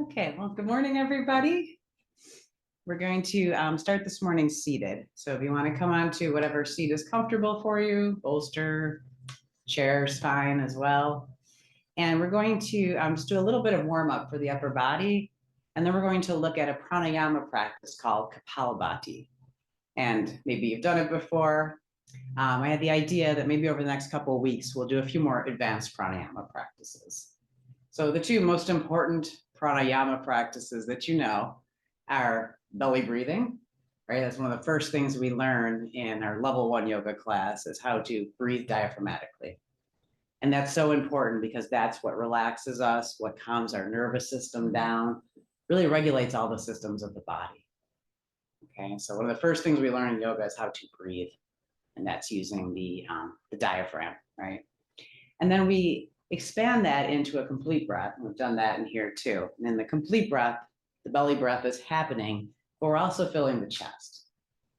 Okay, well, good morning, everybody. We're going to start this morning seated. So if you want to come on to whatever seat is comfortable for you, bolster, chair's fine as well. And we're going to just do a little bit of warm up for the upper body. And then we're going to look at a pranayama practice called Kapalabhati. And maybe you've done it before. I had the idea that maybe over the next couple of weeks, we'll do a few more advanced pranayama practices. So the two most important pranayama practices that you know are belly breathing, right? That's one of the first things we learn in our level 1 yoga class is how to breathe diaphragmatically. And that's so important because that's what relaxes us, what calms our nervous system down, really regulates all the systems of the body. Okay, so one of the first things we learn in yoga is how to breathe, and that's using the diaphragm, right? And then we expand that into a complete breath. And we've done that in here too. And in the complete breath, the belly breath is happening, but we're also filling the chest.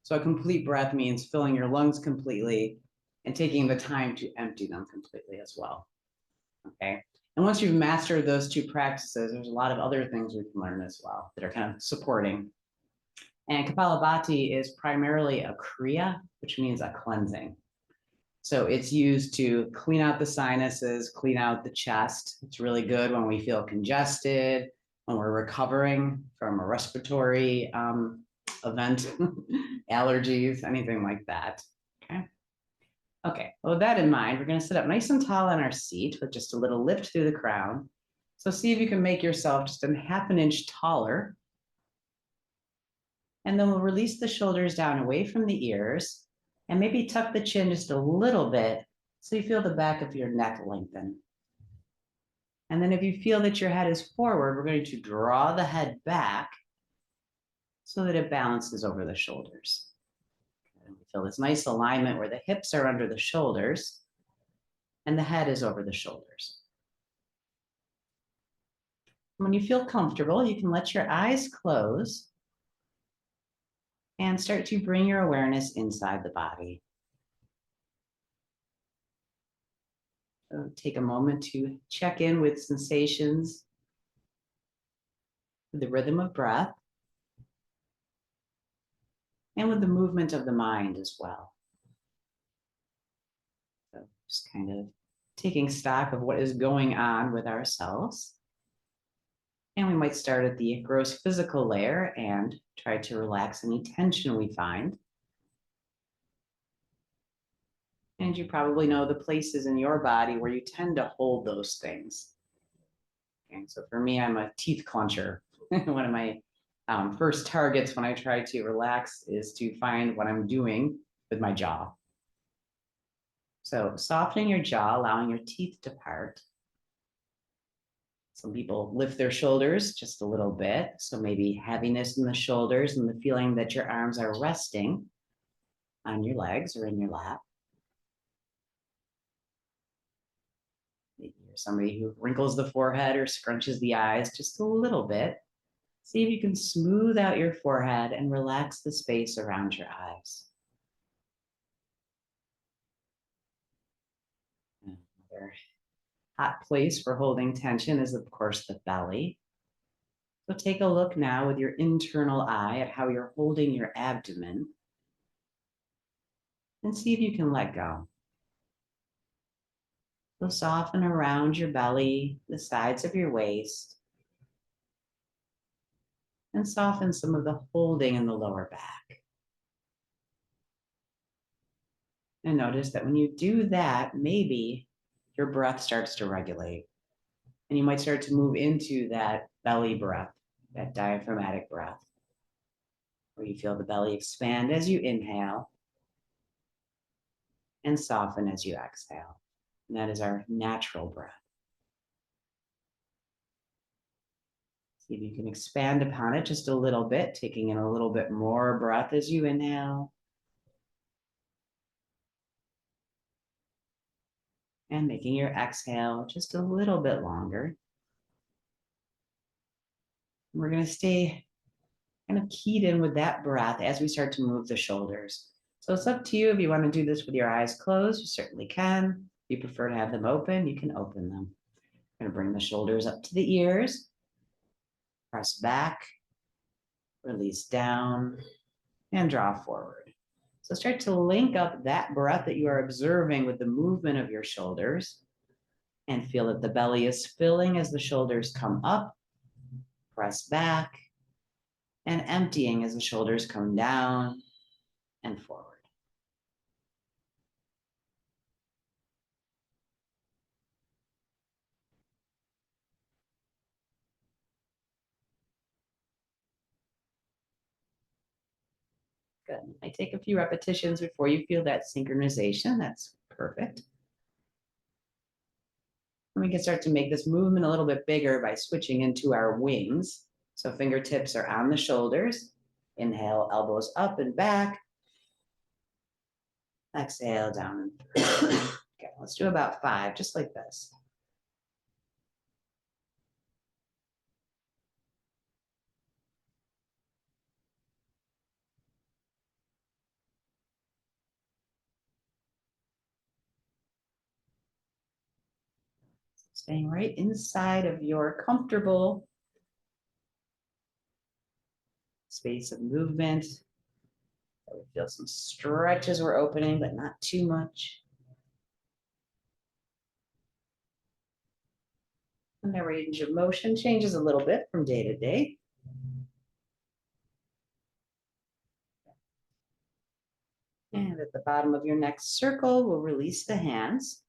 So a complete breath means filling your lungs completely and taking the time to empty them completely as well. Okay. And once you've mastered those two practices, there's a lot of other things we can learn as well that are kind of supporting. And Kapalabhati is primarily a kriya, which means a cleansing. So it's used to clean out the sinuses, clean out the chest. It's really good when we feel congested, when we're recovering from a respiratory event, allergies, anything like that. Okay. Okay, well, with that in mind, we're going to sit up nice and tall on our seat with just a little lift through the crown. So see if you can make yourself just a half an inch taller. And then we'll release the shoulders down away from the ears and maybe tuck the chin just a little bit so you feel the back of your neck lengthen. And then if you feel that your head is forward, we're going to draw the head back so that it balances over the shoulders. And we feel this nice alignment where the hips are under the shoulders and the head is over the shoulders. When you feel comfortable, you can let your eyes close and start to bring your awareness inside the body. So take a moment to check in with sensations, with the rhythm of breath, and with the movement of the mind as well. So just kind of taking stock of what is going on with ourselves. And we might start at the gross physical layer and try to relax any tension we find. And you probably know the places in your body where you tend to hold those things. Okay, so for me, I'm a teeth clencher. One of my first targets when I try to relax is to find what I'm doing with my jaw. So softening your jaw, allowing your teeth to part. Some people lift their shoulders just a little bit. So maybe heaviness in the shoulders and the feeling that your arms are resting on your legs or in your lap. Maybe you're somebody who wrinkles the forehead or scrunches the eyes just a little bit. See if you can smooth out your forehead and relax the space around your eyes. Another hot place for holding tension is, of course, the belly. So take a look now with your internal eye at how you're holding your abdomen and see if you can let go. So soften around your belly, the sides of your waist, and soften some of the holding in the lower back. And notice that when you do that, maybe your breath starts to regulate. And you might start to move into that belly breath, that diaphragmatic breath, where you feel the belly expand as you inhale and soften as you exhale. And that is our natural breath. See if you can expand upon it just a little bit, taking in a little bit more breath as you inhale. And making your exhale just a little bit longer. We're going to stay kind of keyed in with that breath as we start to move the shoulders. So it's up to you. If you want to do this with your eyes closed, you certainly can. If you prefer to have them open, you can open them. I'm going to bring the shoulders up to the ears. press back, release down, and draw forward. So start to link up that breath that you are observing with the movement of your shoulders and feel that the belly is filling as the shoulders come up, press back, and emptying as the shoulders come down and forward. Good. I take a few repetitions before you feel that synchronization. That's perfect. And we can start to make this movement a little bit bigger by switching into our wings. So fingertips are on the shoulders. Inhale, elbows up and back. Exhale, down and through. Okay, let's do about 5, just like this. Staying right inside of your comfortable space of movement. So we feel some stretch as we're opening, but not too much. And the range of motion changes a little bit from day to day. And at the bottom of your next circle, we'll release the hands.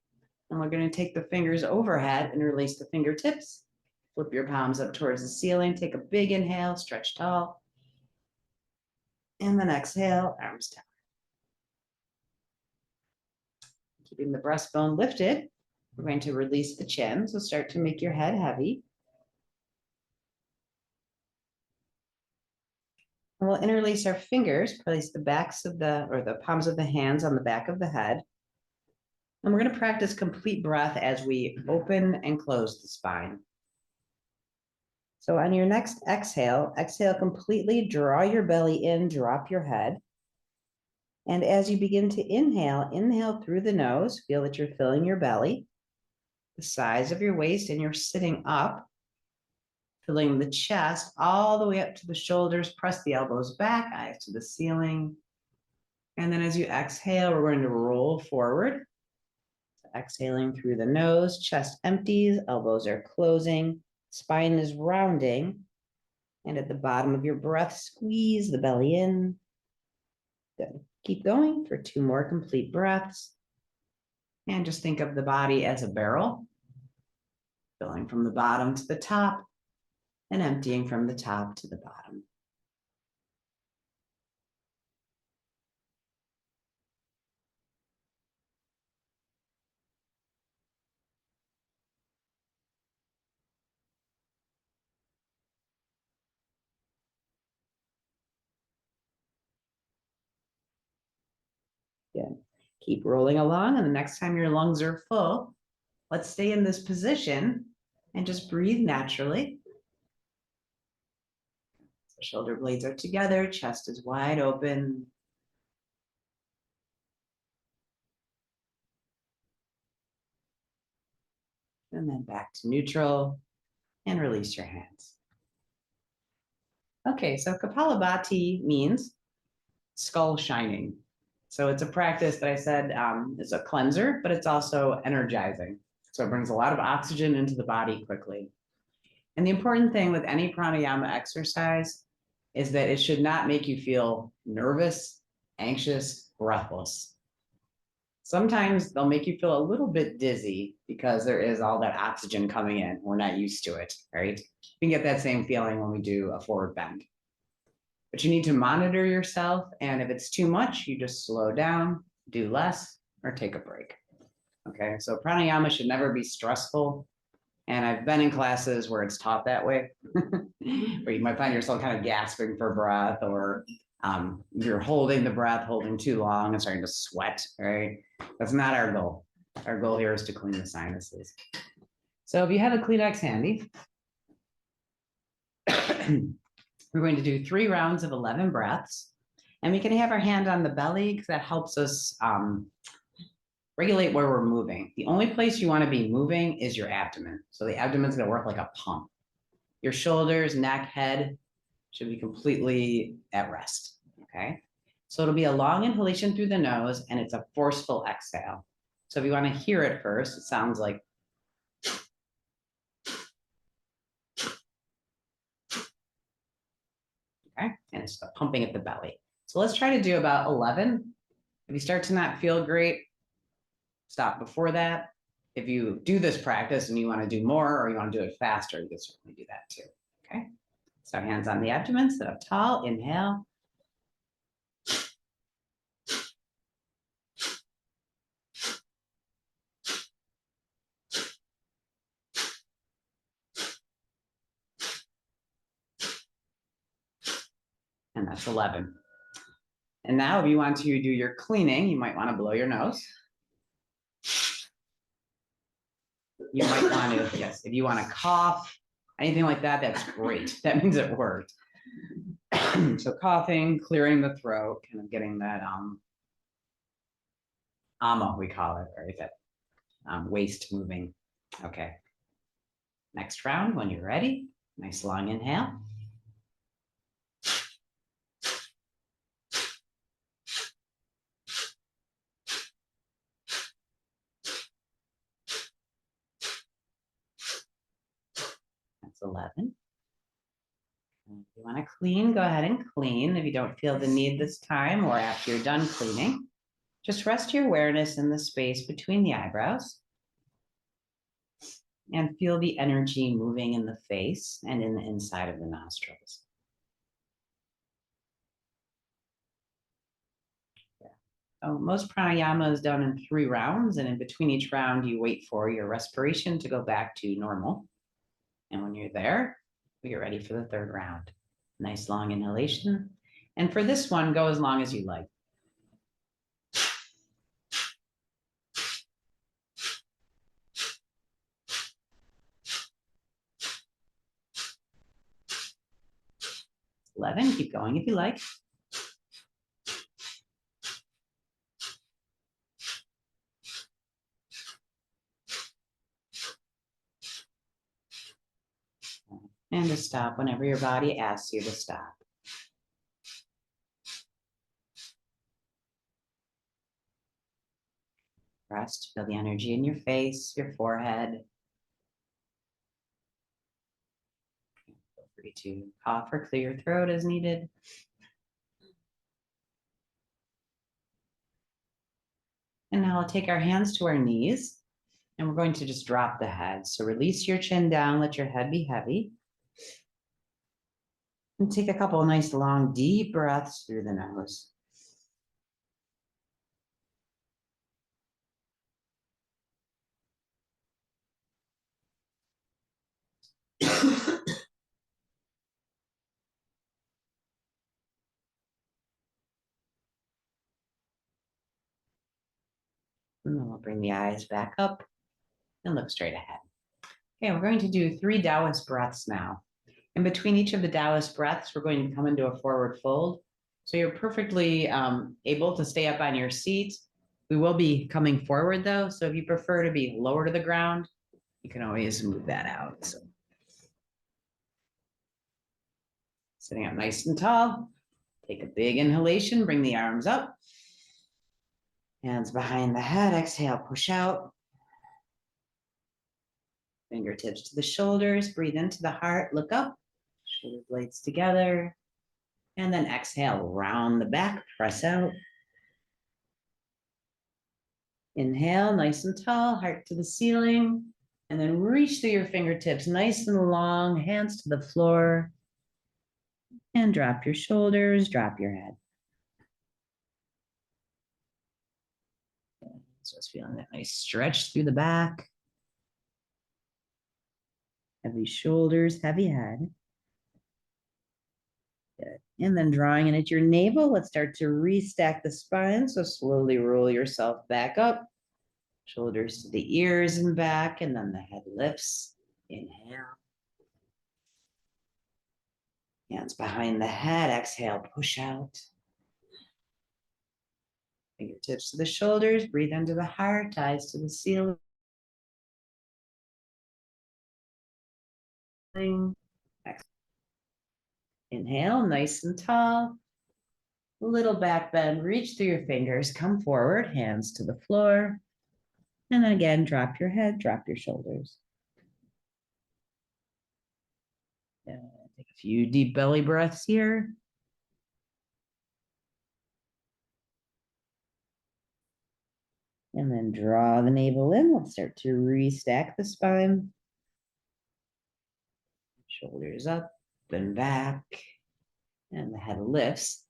And we're going to take the fingers overhead and release the fingertips. Flip your palms up towards the ceiling. Take a big inhale, stretch tall. And then exhale, arms down. Keeping the breastbone lifted, we're going to release the chin. So start to make your head heavy. And we'll interlace our fingers, place the backs of the palms of the hands on the back of the head. And we're going to practice complete breath as we open and close the spine. So on your next exhale, exhale completely, draw your belly in, drop your head. And as you begin to inhale, inhale through the nose, feel that you're filling your belly, the size of your waist, and you're sitting up, filling the chest all the way up to the shoulders. Press the elbows back, eyes to the ceiling. And then as you exhale, we're going to roll forward. So exhaling through the nose, chest empties, elbows are closing, spine is rounding. And at the bottom of your breath, squeeze the belly in. Good. Keep going for 2 more complete breaths. And just think of the body as a barrel, filling from the bottom to the top and emptying from the top to the bottom. Good. Keep rolling along, and the next time your lungs are full, let's stay in this position and just breathe naturally. So shoulder blades are together, chest is wide open. And then back to neutral and release your hands. Okay, so Kapalabhati means skull shining. So it's a practice that I said is a cleanser, but it's also energizing. So it brings a lot of oxygen into the body quickly. And the important thing with any pranayama exercise is that it should not make you feel nervous, anxious, breathless. Sometimes they'll make you feel a little bit dizzy because there is all that oxygen coming in. We're not used to it, right? You can get that same feeling when we do a forward bend. But you need to monitor yourself. And if it's too much, you just slow down, do less, or take a break. Okay, so pranayama should never be stressful. And I've been in classes where it's taught that way, where you might find yourself kind of gasping for breath, or you're holding the breath, holding too long and starting to sweat, right? That's not our goal. Our goal here is to clean the sinuses. So if you have a Kleenex handy, we're going to do 3 rounds of 11 breaths. And we can have our hand on the belly because that helps us regulate where we're moving. The only place you want to be moving is your abdomen. So the abdomen's going to work like a pump. Your shoulders, neck, head should be completely at rest, okay? So it'll be a long inhalation through the nose and it's a forceful exhale. So if you want to hear it first, it sounds like, okay? And it's pumping at the belly. So let's try to do about 11. If you start to not feel great, stop before that. If you do this practice and you want to do more or you want to do it faster, you can certainly do that too, okay? So hands on the abdomen, sit up tall, inhale. And that's 11. And now if you want to do your cleaning, you might want to blow your nose. You might want to, yes, if you want to cough, anything like that, that's great. That means it worked. So coughing, clearing the throat, kind of getting that ama, we call it, right? That waist moving. Okay. Next round, when you're ready, nice long inhale. That's 11. If you want to clean, go ahead and clean. If you don't feel the need this time or after you're done cleaning, just rest your awareness in the space between the eyebrows and feel the energy moving in the face and in the inside of the nostrils. Yeah. So most pranayama is done in 3 rounds, and in between each round, you wait for your respiration to go back to normal. And when you're there, we get ready for the 3rd round. Nice long inhalation. And for this one, go as long as you like. Eleven, keep going if you like. And to stop whenever your body asks you to stop. Rest, feel the energy in your face, your forehead. Feel free to cough or clear your throat as needed. And now we'll take our hands to our knees and we're going to just drop the head. So release your chin down, let your head be heavy. And take a couple of nice long deep breaths through the nose. And then we'll bring the eyes back up and look straight ahead. Okay, we're going to do 3 Taoist breaths now. In between each of the Taoist breaths, we're going to come into a forward fold. So you're perfectly able to stay up on your seat. We will be coming forward though. So if you prefer to be lower to the ground, you can always move that out. So sitting up nice and tall, take a big inhalation, bring the arms up. Hands behind the head, exhale, push out. Fingertips to the shoulders, breathe into the heart, look up, shoulder blades together. And then exhale, round the back, press out. Inhale, nice and tall, heart to the ceiling. And then reach through your fingertips, nice and long, hands to the floor. And drop your shoulders, drop your head. Just feeling that nice stretch through the back. Heavy shoulders, heavy head. Good. And then drawing in at your navel, let's start to restack the spine. So slowly roll yourself back up. Shoulders to the ears and back, and then the head lifts. Inhale. Hands behind the head, exhale, push out. Fingertips to the shoulders, breathe into the heart, eyes to the ceiling. Inhale, nice and tall. Little back bend, reach through your fingers, come forward, hands to the floor. And then again, drop your head, drop your shoulders. Take a few deep belly breaths here. And then draw the navel in. Let's start to restack the spine. Shoulders up and back. And the head lifts.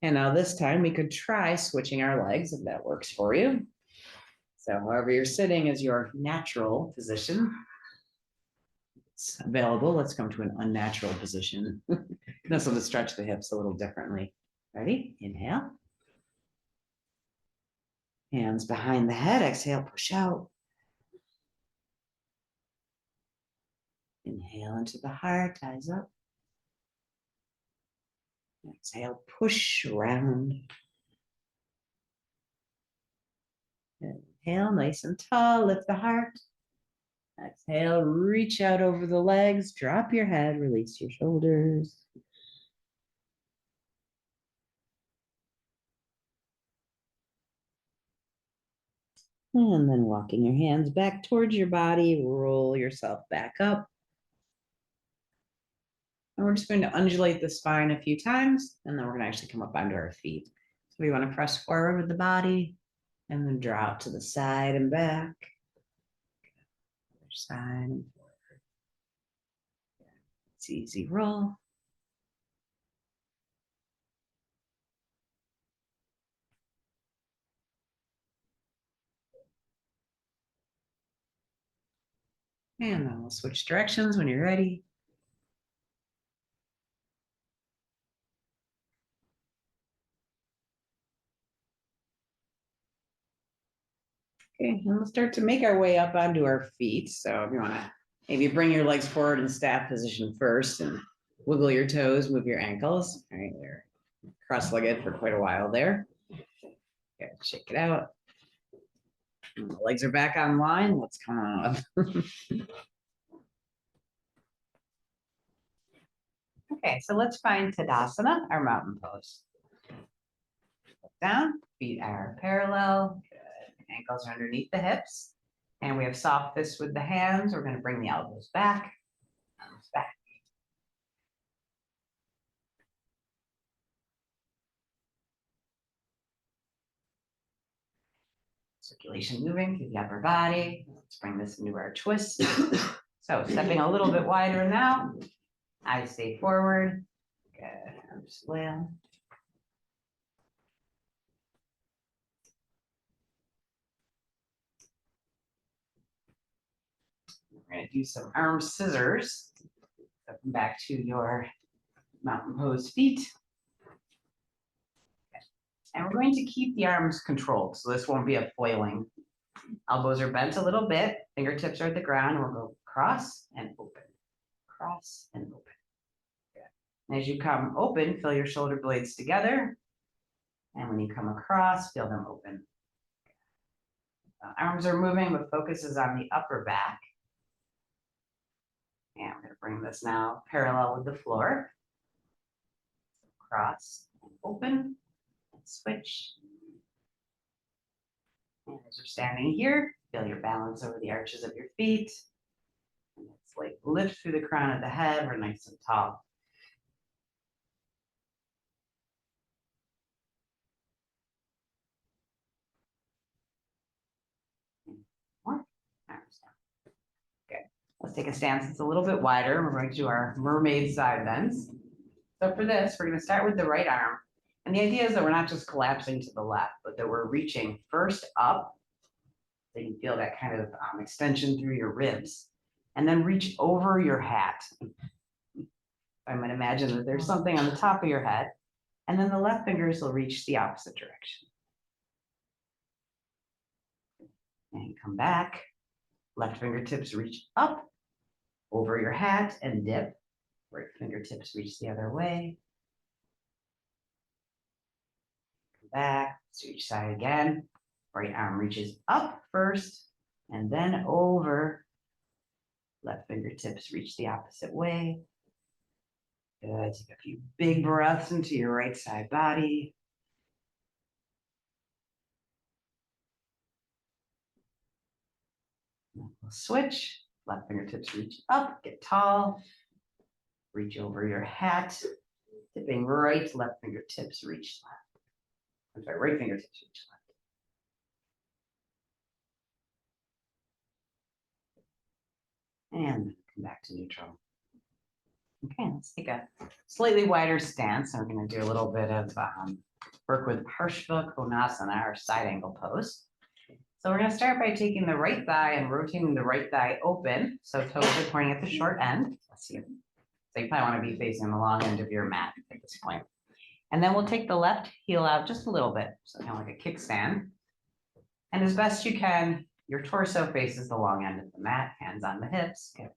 And now this time we could try switching our legs if that works for you. So however you're sitting is your natural position. It's available. Let's come to an unnatural position. This will just stretch the hips a little differently. Ready? Inhale. Hands behind the head. Exhale, push out. Inhale into the heart, eyes up. Exhale, push around. Inhale, nice and tall, lift the heart. Exhale, reach out over the legs, drop your head, release your shoulders. And then walking your hands back towards your body, roll yourself back up. And we're just going to undulate the spine a few times, and then we're going to actually come up onto our feet. So we want to press forward with the body, and then drop to the side and back. Other side and forward. It's easy roll. And then we'll switch directions when you're ready. Okay, and we'll start to make our way up onto our feet. So if you want to maybe bring your legs forward in staff position first and wiggle your toes, move your ankles. All right, they're cross-legged for quite a while there. Okay, shake it out. And the legs are back online. Let's come on up. Okay, so let's find Tadasana, our mountain pose. Look down, feet are parallel. Good. Ankles are underneath the hips. And we have soft fists with the hands. We're going to bring the elbows back, arms back. Circulation moving through the upper body. Let's bring this into our twist. So stepping a little bit wider now. Eyes stay forward. Good. Arms flail. We're going to do some arm scissors. So come back to your mountain pose feet. And we're going to keep the arms controlled, so this won't be a flailing. Elbows are bent a little bit, fingertips are at the ground. We'll go cross and open, cross and open. Good. And as you come open, feel your shoulder blades together. And when you come across, feel them open. Arms are moving, but focus is on the upper back. And we're going to bring this now parallel with the floor. Cross and open and switch. And as you're standing here, feel your balance over the arches of your feet. And it's like lift through the crown of the head. We're nice and tall. More. Arms down. Good. Let's take a stance that's a little bit wider. We're going to do our mermaid side bends. So for this, we're going to start with the right arm. And the idea is that we're not just collapsing to the left, but that we're reaching first up. So you can feel that kind of extension through your ribs. And then reach over your hat. I might imagine that there's something on the top of your head. And then the left fingers will reach the opposite direction. And come back. Left fingertips reach up over your hat and dip. Right fingertips reach the other way. Come back, switch side again. Right arm reaches up first and then over. Left fingertips reach the opposite way. Good. Take a few big breaths into your right side body. We'll switch. Left fingertips reach up, get tall. Reach over your hat. Tipping right, left fingertips reach left. I'm sorry, right fingertips reach left. And come back to neutral. Okay, let's take a slightly wider stance. And we're going to do a little bit of work with Parshva Konasana, our side angle pose. So we're going to start by taking the right thigh and rotating the right thigh open. So toes are pointing at the short end. Let's see. So you probably want to be facing the long end of your mat at this point. And then we'll take the left heel out just a little bit. So kind of like a kickstand. And as best you can, your torso faces the long end of the mat, hands on the hips. Okay.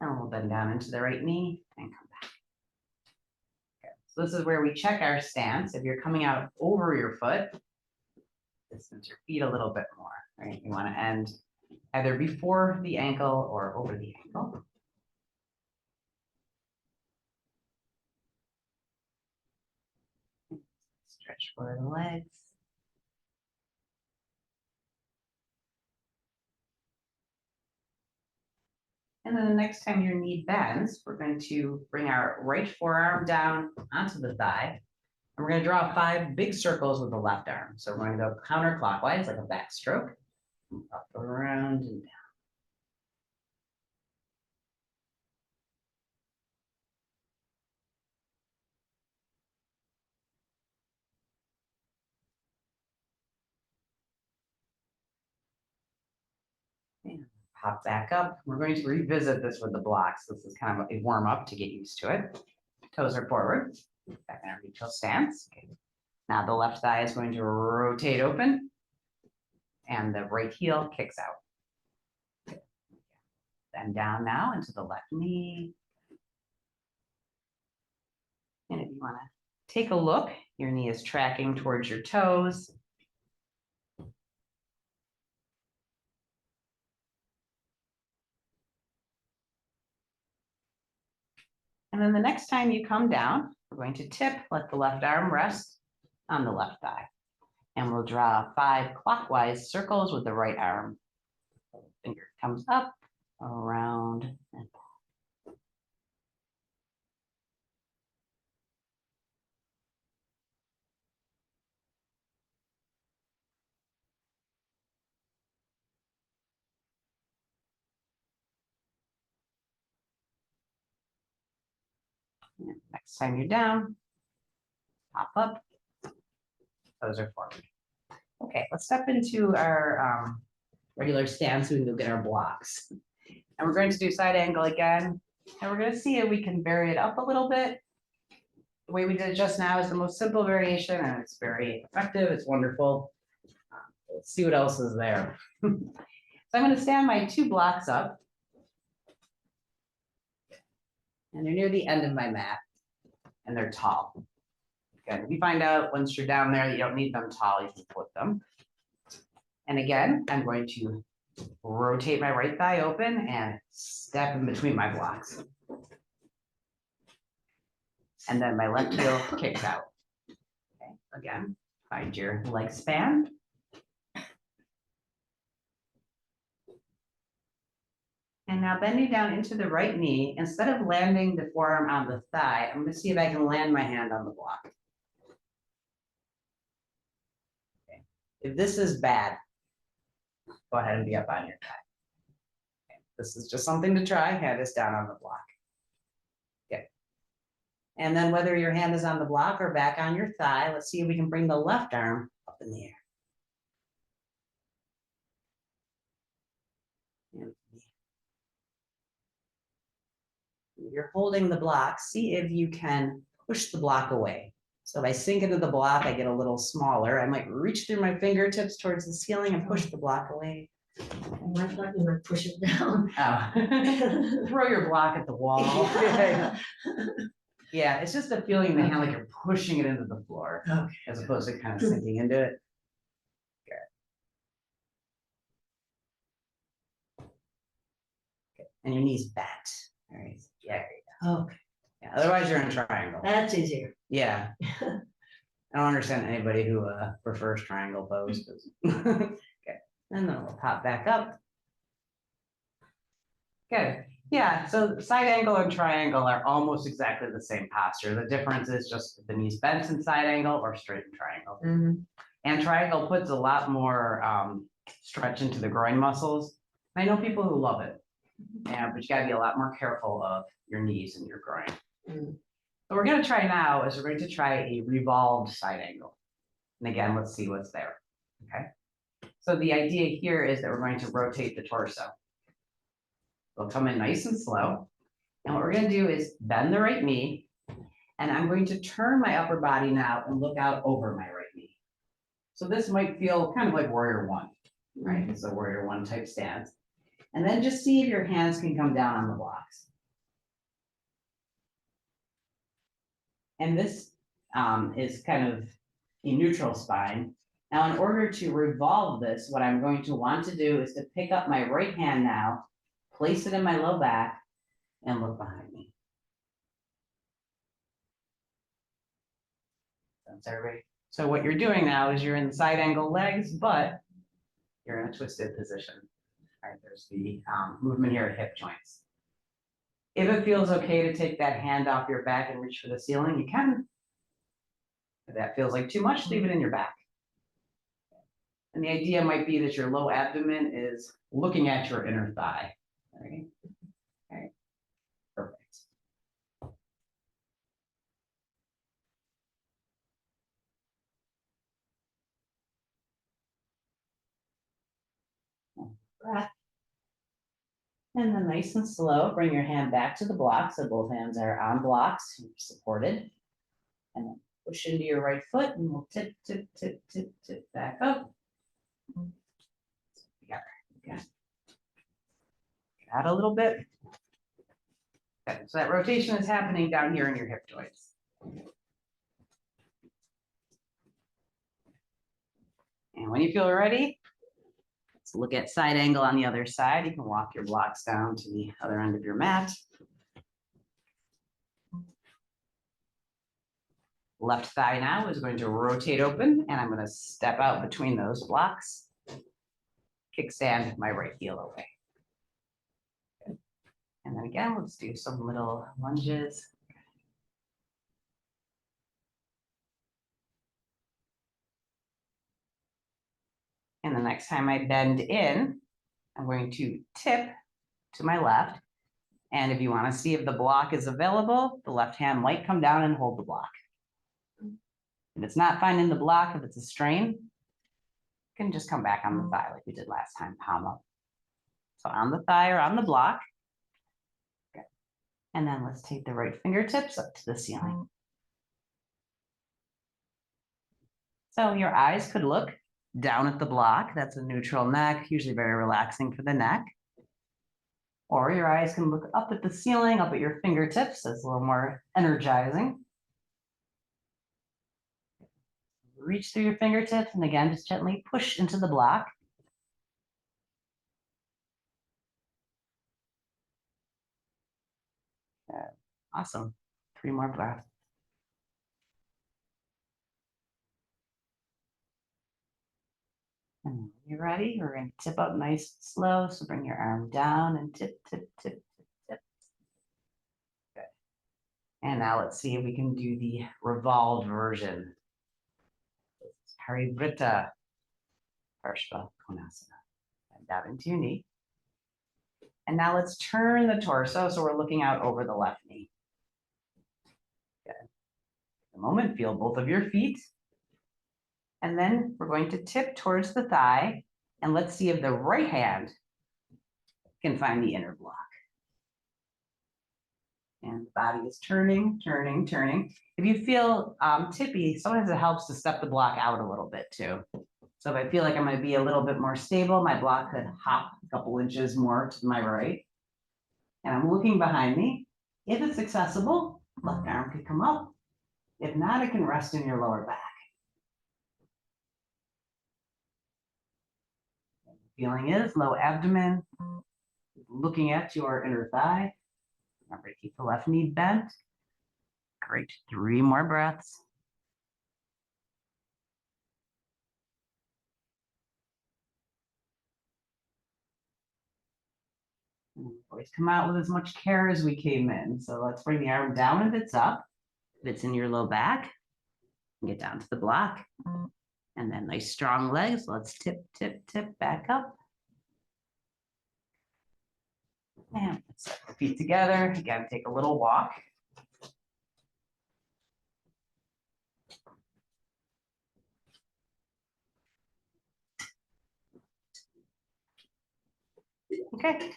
And we'll bend down into the right knee and come back. Okay. So this is where we check our stance. If you're coming out over your foot, distance your feet a little bit more, right? You want to end either before the ankle or over the ankle. Stretch for the legs. And then the next time your knee bends, we're going to bring our right forearm down onto the thigh. And we're going to draw 5 big circles with the left arm. So we're going to go counterclockwise, like a backstroke, up, around, and down. And pop back up. We're going to revisit this with the blocks. This is kind of a warm up to get used to it. Toes are forward, back in our neutral stance. Okay. Now the left thigh is going to rotate open and the right heel kicks out. Okay. Then down now into the left knee. And if you want to take a look, your knee is tracking towards your toes. And then the next time you come down, we're going to tip, let the left arm rest on the left thigh. And we'll draw 5 clockwise circles with the right arm. Finger comes up, around, and back. And next time you're down, pop up, toes are forward. Okay, let's step into our regular stance so we can go get our blocks. And we're going to do side angle again. And we're going to see if we can vary it up a little bit. The way we did it just now is the most simple variation, and it's very effective. It's wonderful. Let's see what else is there. So I'm going to stand my 2 blocks up. And they're near the end of my mat. And they're tall. Good. If you find out once you're down there that you don't need them tall, you can flip them. And again, I'm going to rotate my right thigh open and step in between my blocks. And then my left heel kicks out. Okay, again, find your leg span. And now bending down into the right knee, instead of landing the forearm on the thigh, I'm going to see if I can land my hand on the block. Okay. If this is bad, go ahead and be up on your thigh. Okay. This is just something to try. Hand is down on the block. Okay. And then whether your hand is on the block or back on your thigh, let's see if we can bring the left arm up in the air. And you're holding the block, see if you can push the block away. So if I sink into the block, I get a little smaller. I might reach through my fingertips towards the ceiling and push the block away. I thought you were pushing down. Oh. Throw your block at the wall. Yeah, it's just a feeling in the hand like you're pushing it into the floor, as opposed to kind of sinking into it. Okay. And your knees bent. All right. Yeah. Okay. Yeah, otherwise you're in a triangle. That's easier. Yeah. I don't understand anybody who prefers triangle pose. Okay, and then we'll pop back up. Good. Yeah, so side angle and triangle are almost exactly the same posture. The difference is just the knees bent in side angle or straight in triangle. And triangle puts a lot more stretch into the groin muscles. I know people who love it, but you gotta be a lot more careful of your knees and your groin. What we're gonna try now is we're going to try a revolved side angle. And again, let's see what's there, okay? So the idea here is that we're going to rotate the torso. We'll come in nice and slow. And what we're gonna do is bend the right knee, and I'm going to turn my upper body now and look out over my right knee. So this might feel kind of like warrior one, right? It's a warrior one type stance. And then just see if your hands can come down on the blocks. And this is kind of a neutral spine. Now, in order to revolve this, what I'm going to want to do is to pick up my right hand now, place it in my low back, and look behind me. That's everybody. So what you're doing now is you're in the side angle legs, but you're in a twisted position. All right, there's the movement here at hip joints. If it feels okay to take that hand off your back and reach for the ceiling, you can. If that feels like too much, leave it in your back. And the idea might be that your low abdomen is looking at your inner thigh. All right. All right. Perfect. Breath. And then nice and slow, bring your hand back to the block. So both hands are on blocks, supported. And then push into your right foot and we'll tip, tip, tip, tip, tip back up. Together. Okay. Get out a little bit. Okay. So that rotation is happening down here in your hip joints. And when you feel ready, let's look at side angle on the other side. You can walk your blocks down to the other end of your mat. Left thigh now is going to rotate open, and I'm going to step out between those blocks. Kickstand my right heel away. Good. And then again, let's do some little lunges. And the next time I bend in, I'm going to tip to my left. And if you want to see if the block is available, the left hand might come down and hold the block. If it's not finding the block, if it's a strain, you can just come back on the thigh like we did last time, palm up. So on the thigh or on the block. Good. And then let's take the right fingertips up to the ceiling. So your eyes could look down at the block. That's a neutral neck, usually very relaxing for the neck. Or your eyes can look up at the ceiling, up at your fingertips. That's a little more energizing. Reach through your fingertips and again, just gently push into the block. Good. Awesome. 3 more breaths. And when you're ready, we're going to tip up nice and slow. So bring your arm down and tip, tip, tip, tip, tip. Good. And now let's see if we can do the revolved version. Parivrtta Parshva Konasana. And down into your knee. And now let's turn the torso so we're looking out over the left knee. Good. For a moment, feel both of your feet. And then we're going to tip towards the thigh. And let's see if the right hand can find the inner block. And the body is turning, turning, turning. If you feel tippy, sometimes it helps to step the block out a little bit too. So if I feel like I'm going to be a little bit more stable, my block could hop a couple inches more to my right. And I'm looking behind me. If it's accessible, left arm could come up. If not, it can rest in your lower back. The feeling is low abdomen, looking at your inner thigh. Remember to keep the left knee bent. Great. 3 more breaths. Always come out with as much care as we came in. So let's bring the arm down if it's up. If it's in your low back, get down to the block. And then nice strong legs. Let's tip, tip, tip back up. And let's set the feet together. Again, take a little walk. Okay.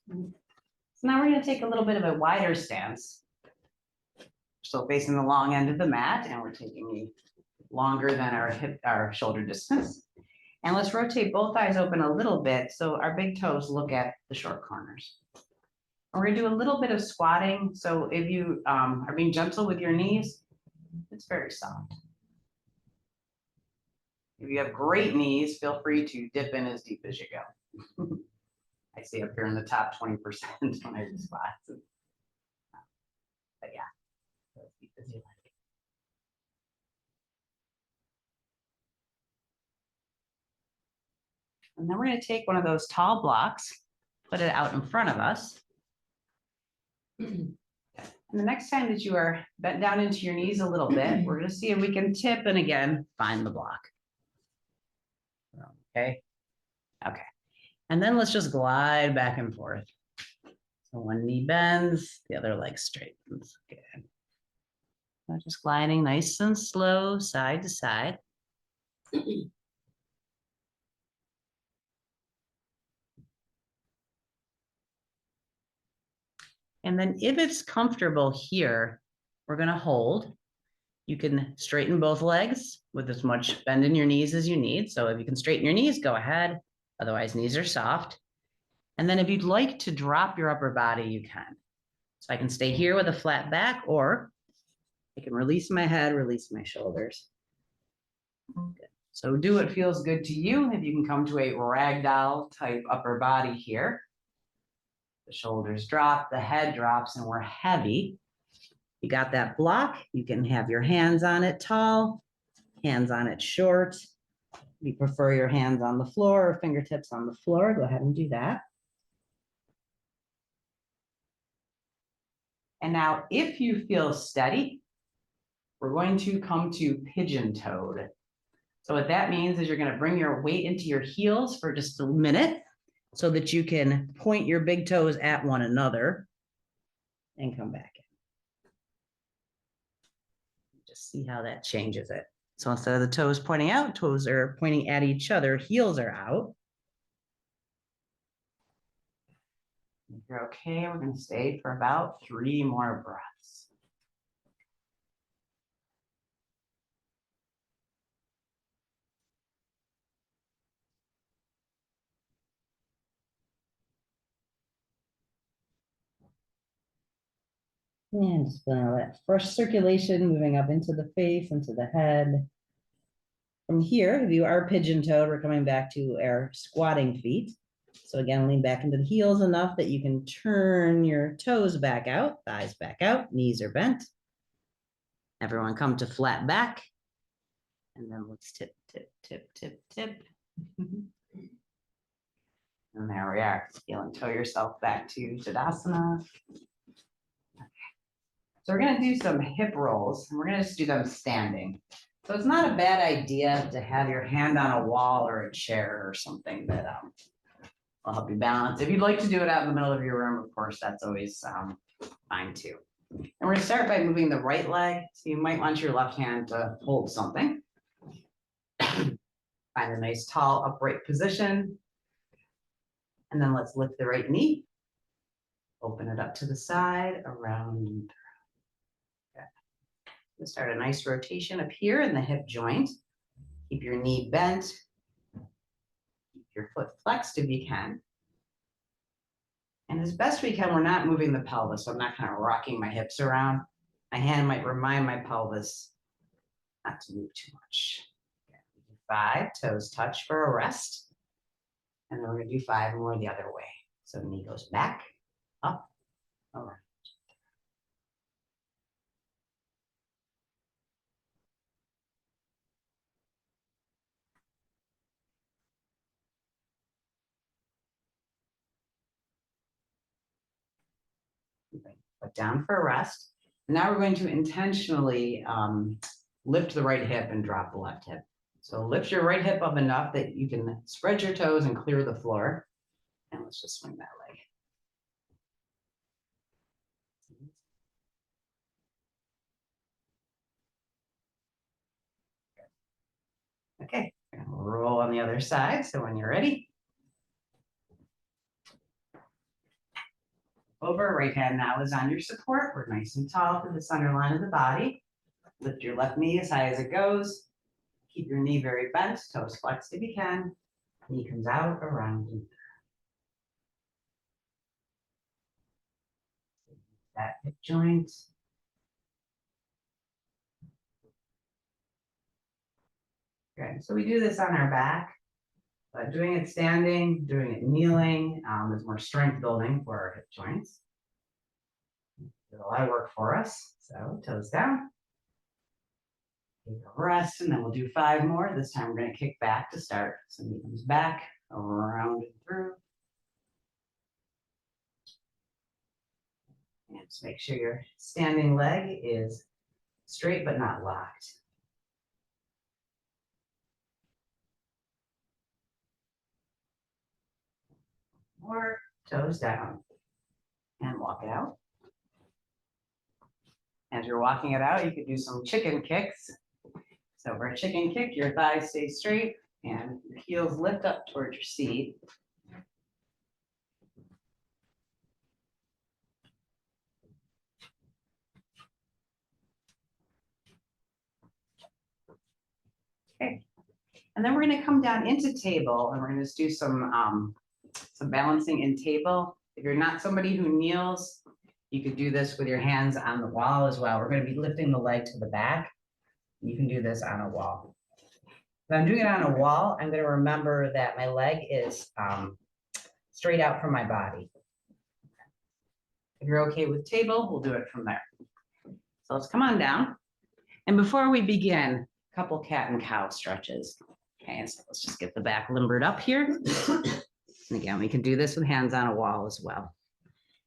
So now we're going to take a little bit of a wider stance. Still facing the long end of the mat, and we're taking longer than our shoulder distance. And let's rotate both eyes open a little bit so our big toes look at the short corners. And we're going to do a little bit of squatting. So if you are being gentle with your knees, it's very soft. If you have great knees, feel free to dip in as deep as you go. I see up here in the top 20% when I do squats. But yeah, as deep as you like. And then we're going to take one of those tall blocks, put it out in front of us. And the next time that you are bent down into your knees a little bit, we're going to see if we can tip and again, find the block. Okay. Okay. And then let's just glide back and forth. So one knee bends, the other leg straightens. Good. So just gliding nice and slow, side to side. And then if it's comfortable here, we're going to hold. You can straighten both legs with as much bend in your knees as you need. So if you can straighten your knees, go ahead. Otherwise, knees are soft. And then if you'd like to drop your upper body, you can. So I can stay here with a flat back, or I can release my head, release my shoulders. Good. So do what feels good to you. If you can come to a ragdoll type upper body here. The shoulders drop, the head drops, and we're heavy. You got that block. You can have your hands on it tall, hands on it short. If you prefer your hands on the floor or fingertips on the floor, go ahead and do that. And now if you feel steady, we're going to come to pigeon-toed. So what that means is you're going to bring your weight into your heels for just a minute so that you can point your big toes at one another and come back in. Just see how that changes it. So instead of the toes pointing out, toes are pointing at each other, heels are out. If you're okay, we're going to stay for about 3 more breaths. And just feeling all that fresh circulation moving up into the face, into the head. From here, if you are pigeon-toed, we're coming back to our squatting feet. So again, lean back into the heels enough that you can turn your toes back out, thighs back out, knees are bent. Everyone come to flat back. And then let's tip, tip, tip, tip, tip. And there we are. Heel and toe yourself back to Tadasana. So we're going to do some hip rolls, and we're going to just do them standing. So it's not a bad idea to have your hand on a wall or a chair or something that will help you balance. If you'd like to do it out in the middle of your room, of course, that's always fine too. And we're going to start by moving the right leg. So you might want your left hand to hold something. Find a nice, tall, upright position. And then let's lift the right knee. Open it up to the side, around and through. We'll start a nice rotation up here in the hip joint. Keep your knee bent. Keep your foot flexed if you can. And as best we can, we're not moving the pelvis, so I'm not kind of rocking my hips around. My hand might remind my pelvis not to move too much. Okay, 5, toes touch for a rest. And then we're going to do 5 more the other way. So knee goes back, up, around. Put down for a rest. Now we're going to intentionally lift the right hip and drop the left hip. So lift your right hip up enough that you can spread your toes and clear the floor. And let's just swing that leg. Okay, and we'll roll on the other side. So when you're ready, over, right hand now is on your support. We're nice and tall through the center line of the body. Lift your left knee as high as it goes. Keep your knee very bent, toes flexed if you can. Knee comes out, around, and that hip joint. Good, so we do this on our back, but doing it standing, doing it kneeling is more strength building for our hip joints. Did a lot of work for us, so toes down. Take a rest, and then we'll do 5 more. This time we're going to kick back to start. So knee comes back, around and through. And just make sure your standing leg is straight but not locked. More, toes down, and walk it out. As you're walking it out, you could do some chicken kicks. So for a chicken kick, your thighs stay straight and your heels lift up towards your seat. Okay, and then we're going to come down into table, and we're going to do some balancing in table. If you're not somebody who kneels, you could do this with your hands on the wall as well. We're going to be lifting the leg to the back. You can do this on a wall. If I'm doing it on a wall, I'm going to remember that my leg is straight out from my body. If you're okay with table, we'll do it from there. So let's come on down. And before we begin, a couple cat and cow stretches. Okay, so let's just get the back limbered up here. And again, we can do this with hands on a wall as well.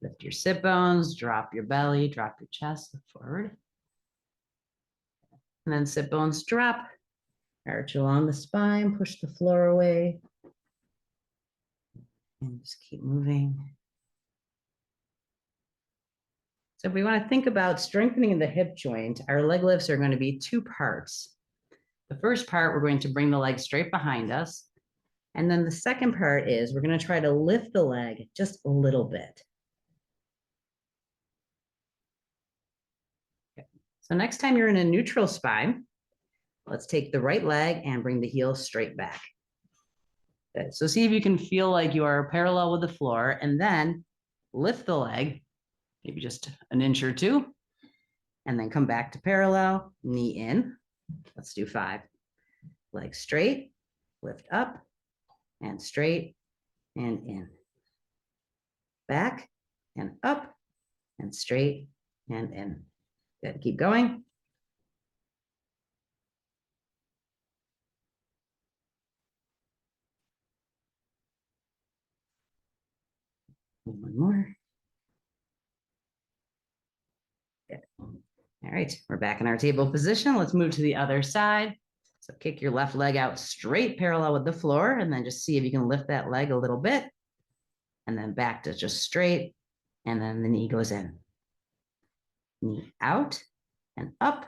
Lift your sit bones, drop your belly, drop your chest forward. And then sit bones drop, arch along the spine, push the floor away. And just keep moving. So if we want to think about strengthening the hip joint, our leg lifts are going to be 2 parts. The first part, we're going to bring the leg straight behind us. And then the second part is we're going to try to lift the leg just a little bit. Okay. So next time you're in a neutral spine, let's take the right leg and bring the heel straight back. Good. So see if you can feel like you are parallel with the floor, and then lift the leg, maybe just an inch or 2, and then come back to parallel, knee in. Let's do 5. Leg straight, lift up, and straight, and in. Back, and up, and straight, and in. Good, keep going. One more. Good. All right, we're back in our table position. Let's move to the other side. So kick your left leg out straight parallel with the floor, and then just see if you can lift that leg a little bit. And then back to just straight, and then the knee goes in. Knee out and up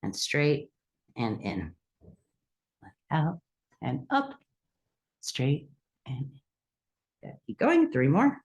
and straight and in. Out and up, straight and in. Good. Keep going, 3 more.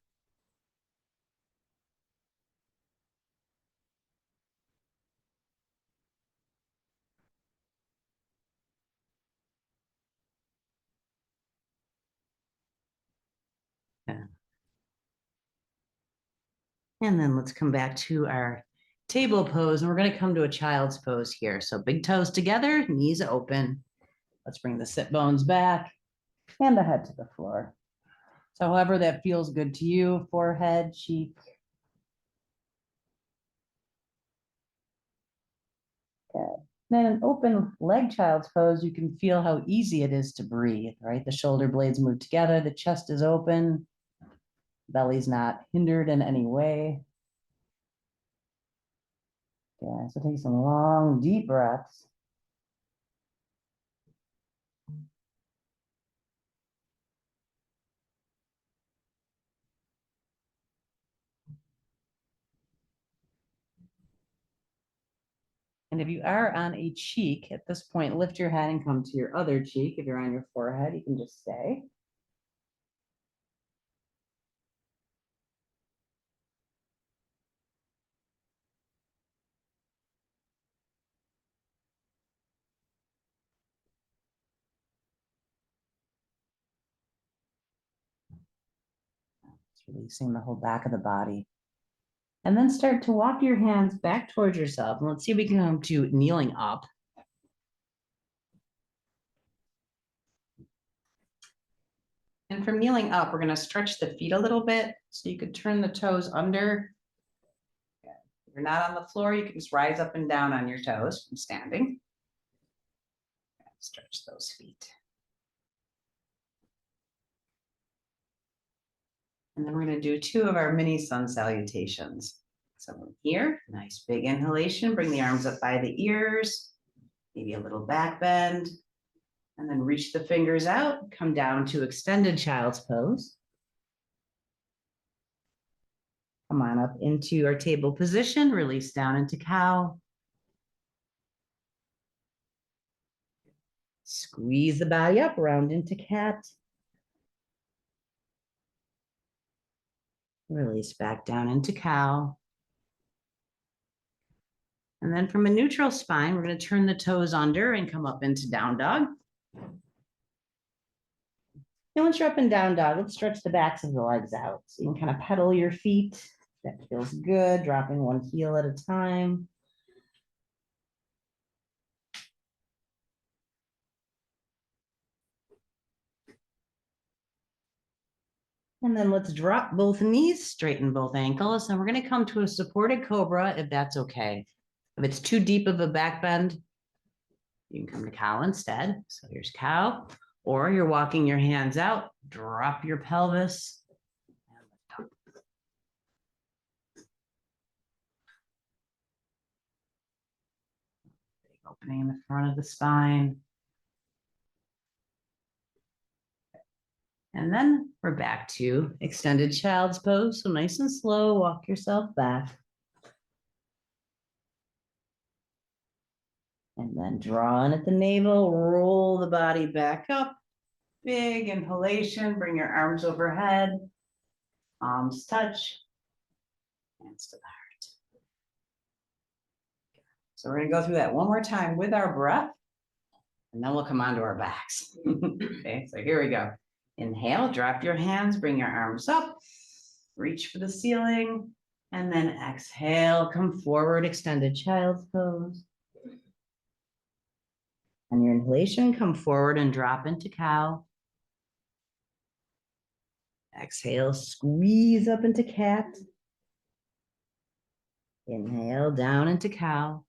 And then let's come back to our table pose, and we're going to come to a child's pose here. So big toes together, knees open. Let's bring the sit bones back and the head to the floor. So however that feels good to you, forehead, cheek. Okay. Then an open leg child's pose, you can feel how easy it is to breathe, right? The shoulder blades move together, the chest is open, belly's not hindered in any way. Yeah, so take some long, deep breaths. And if you are on a cheek at this point, lift your head and come to your other cheek. If you're on your forehead, you can just stay. Just releasing the whole back of the body. And then start to walk your hands back towards yourself. And let's see if we can come to kneeling up. And from kneeling up, we're going to stretch the feet a little bit. So you could turn the toes under. If you're not on the floor, you can just rise up and down on your toes from standing. Stretch those feet. And then we're going to do 2 of our mini sun salutations. So here, nice big inhalation, bring the arms up by the ears, maybe a little back bend, and then reach the fingers out, come down to extended child's pose. Come on up into our table position, release down into cow. Squeeze the body up, round into cat. Release back down into cow. And then from a neutral spine, we're going to turn the toes under and come up into down dog. And once you're up and down dog, let's stretch the backs of the legs out. So you can kind of pedal your feet. That feels good, dropping one heel at a time. And then let's drop both knees, straighten both ankles, and we're going to come to a supported cobra if that's okay. If it's too deep of a back bend, you can come to cow instead. So here's cow, or you're walking your hands out, drop your pelvis. Big opening in the front of the spine. And then we're back to extended child's pose. So nice and slow, walk yourself back. And then draw in at the navel, roll the body back up. Big inhalation, bring your arms overhead. Palms touch. Hands to the heart. So we're going to go through that one more time with our breath. And then we'll come onto our backs. Okay, so here we go. Inhale, drop your hands, bring your arms up, reach for the ceiling, and then exhale, come forward, extended child's pose. On your inhalation, come forward and drop into cow. Exhale, squeeze up into cat. Inhale, down into cow.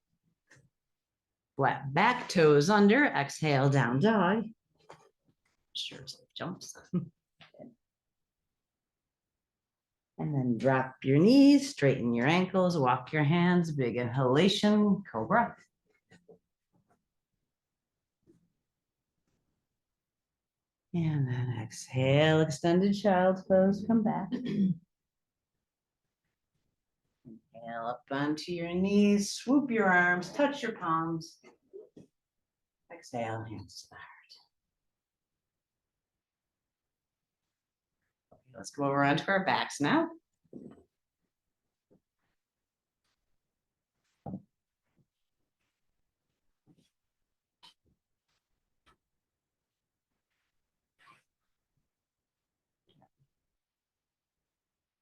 Flat back, toes under, exhale, down dog. Sure, jumps. And then drop your knees, straighten your ankles, walk your hands, big inhalation, cobra. And then exhale, extended child's pose, come back. Inhale up onto your knees, swoop your arms, touch your palms. Exhale, hands to the heart. Okay, let's go over onto our backs now.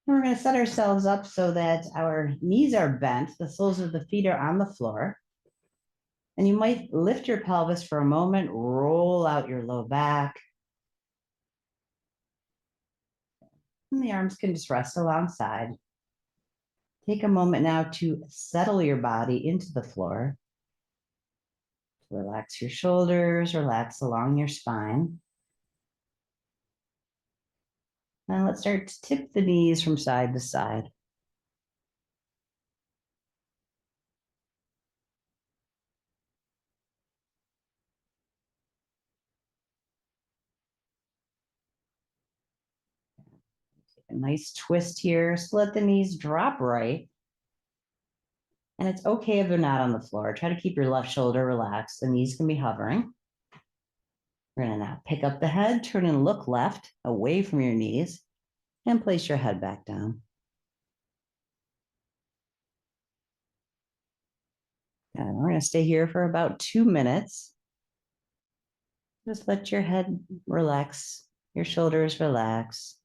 We're going to set ourselves up so that our knees are bent, the soles of the feet are on the floor. And you might lift your pelvis for a moment, roll out your low back. And the arms can just rest alongside. Take a moment now to settle your body into the floor. Relax your shoulders, relax along your spine. Now let's start to tip the knees from side to side. A nice twist here. So let the knees drop right. And it's okay if they're not on the floor. Try to keep your left shoulder relaxed. The knees can be hovering. We're going to now pick up the head, turn and look left, away from your knees, and place your head back down. And we're going to stay here for about 2 minutes. Just let your head relax, your shoulders relax.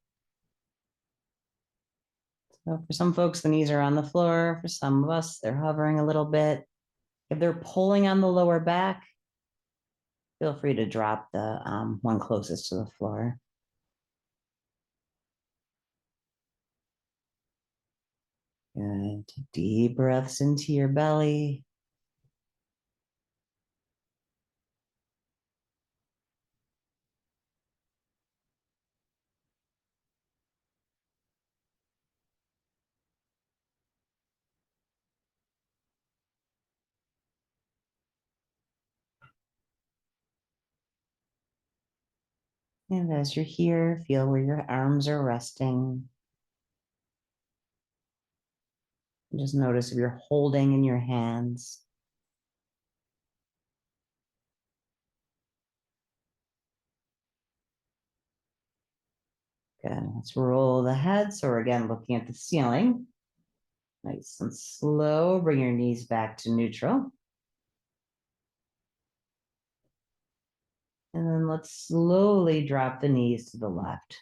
So for some folks, the knees are on the floor. For some of us, they're hovering a little bit. If they're pulling on the lower back, feel free to drop the one closest to the floor. Good. Take deep breaths into your belly. And as you're here, feel where your arms are resting. Just notice if you're holding in your hands. Good. Let's roll the head. So we're again looking at the ceiling. Nice and slow. Bring your knees back to neutral. And then let's slowly drop the knees to the left.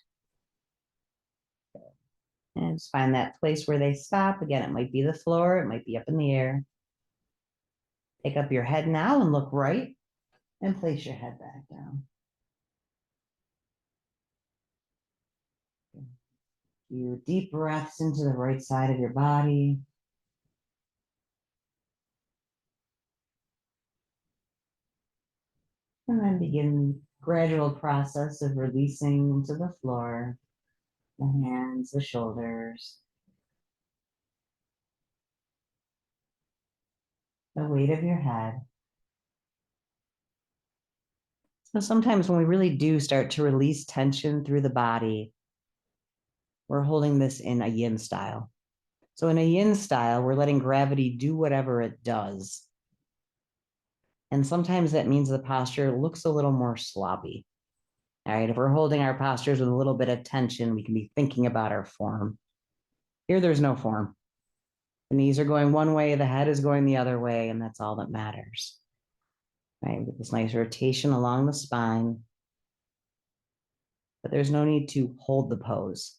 And just find that place where they stop. Again, it might be the floor, it might be up in the air. Pick up your head now and look right and place your head back down. You deep breaths into the right side of your body. And then begin gradual process of releasing into the floor, the hands, the shoulders, the weight of your head. So sometimes when we really do start to release tension through the body, we're holding this in a yin style. So in a yin style, we're letting gravity do whatever it does. And sometimes that means the posture looks a little more sloppy. All right, if we're holding our postures with a little bit of tension, we can be thinking about our form. Here, there's no form. The knees are going one way, the head is going the other way, and that's all that matters. Right, with this nice rotation along the spine. But there's no need to hold the pose.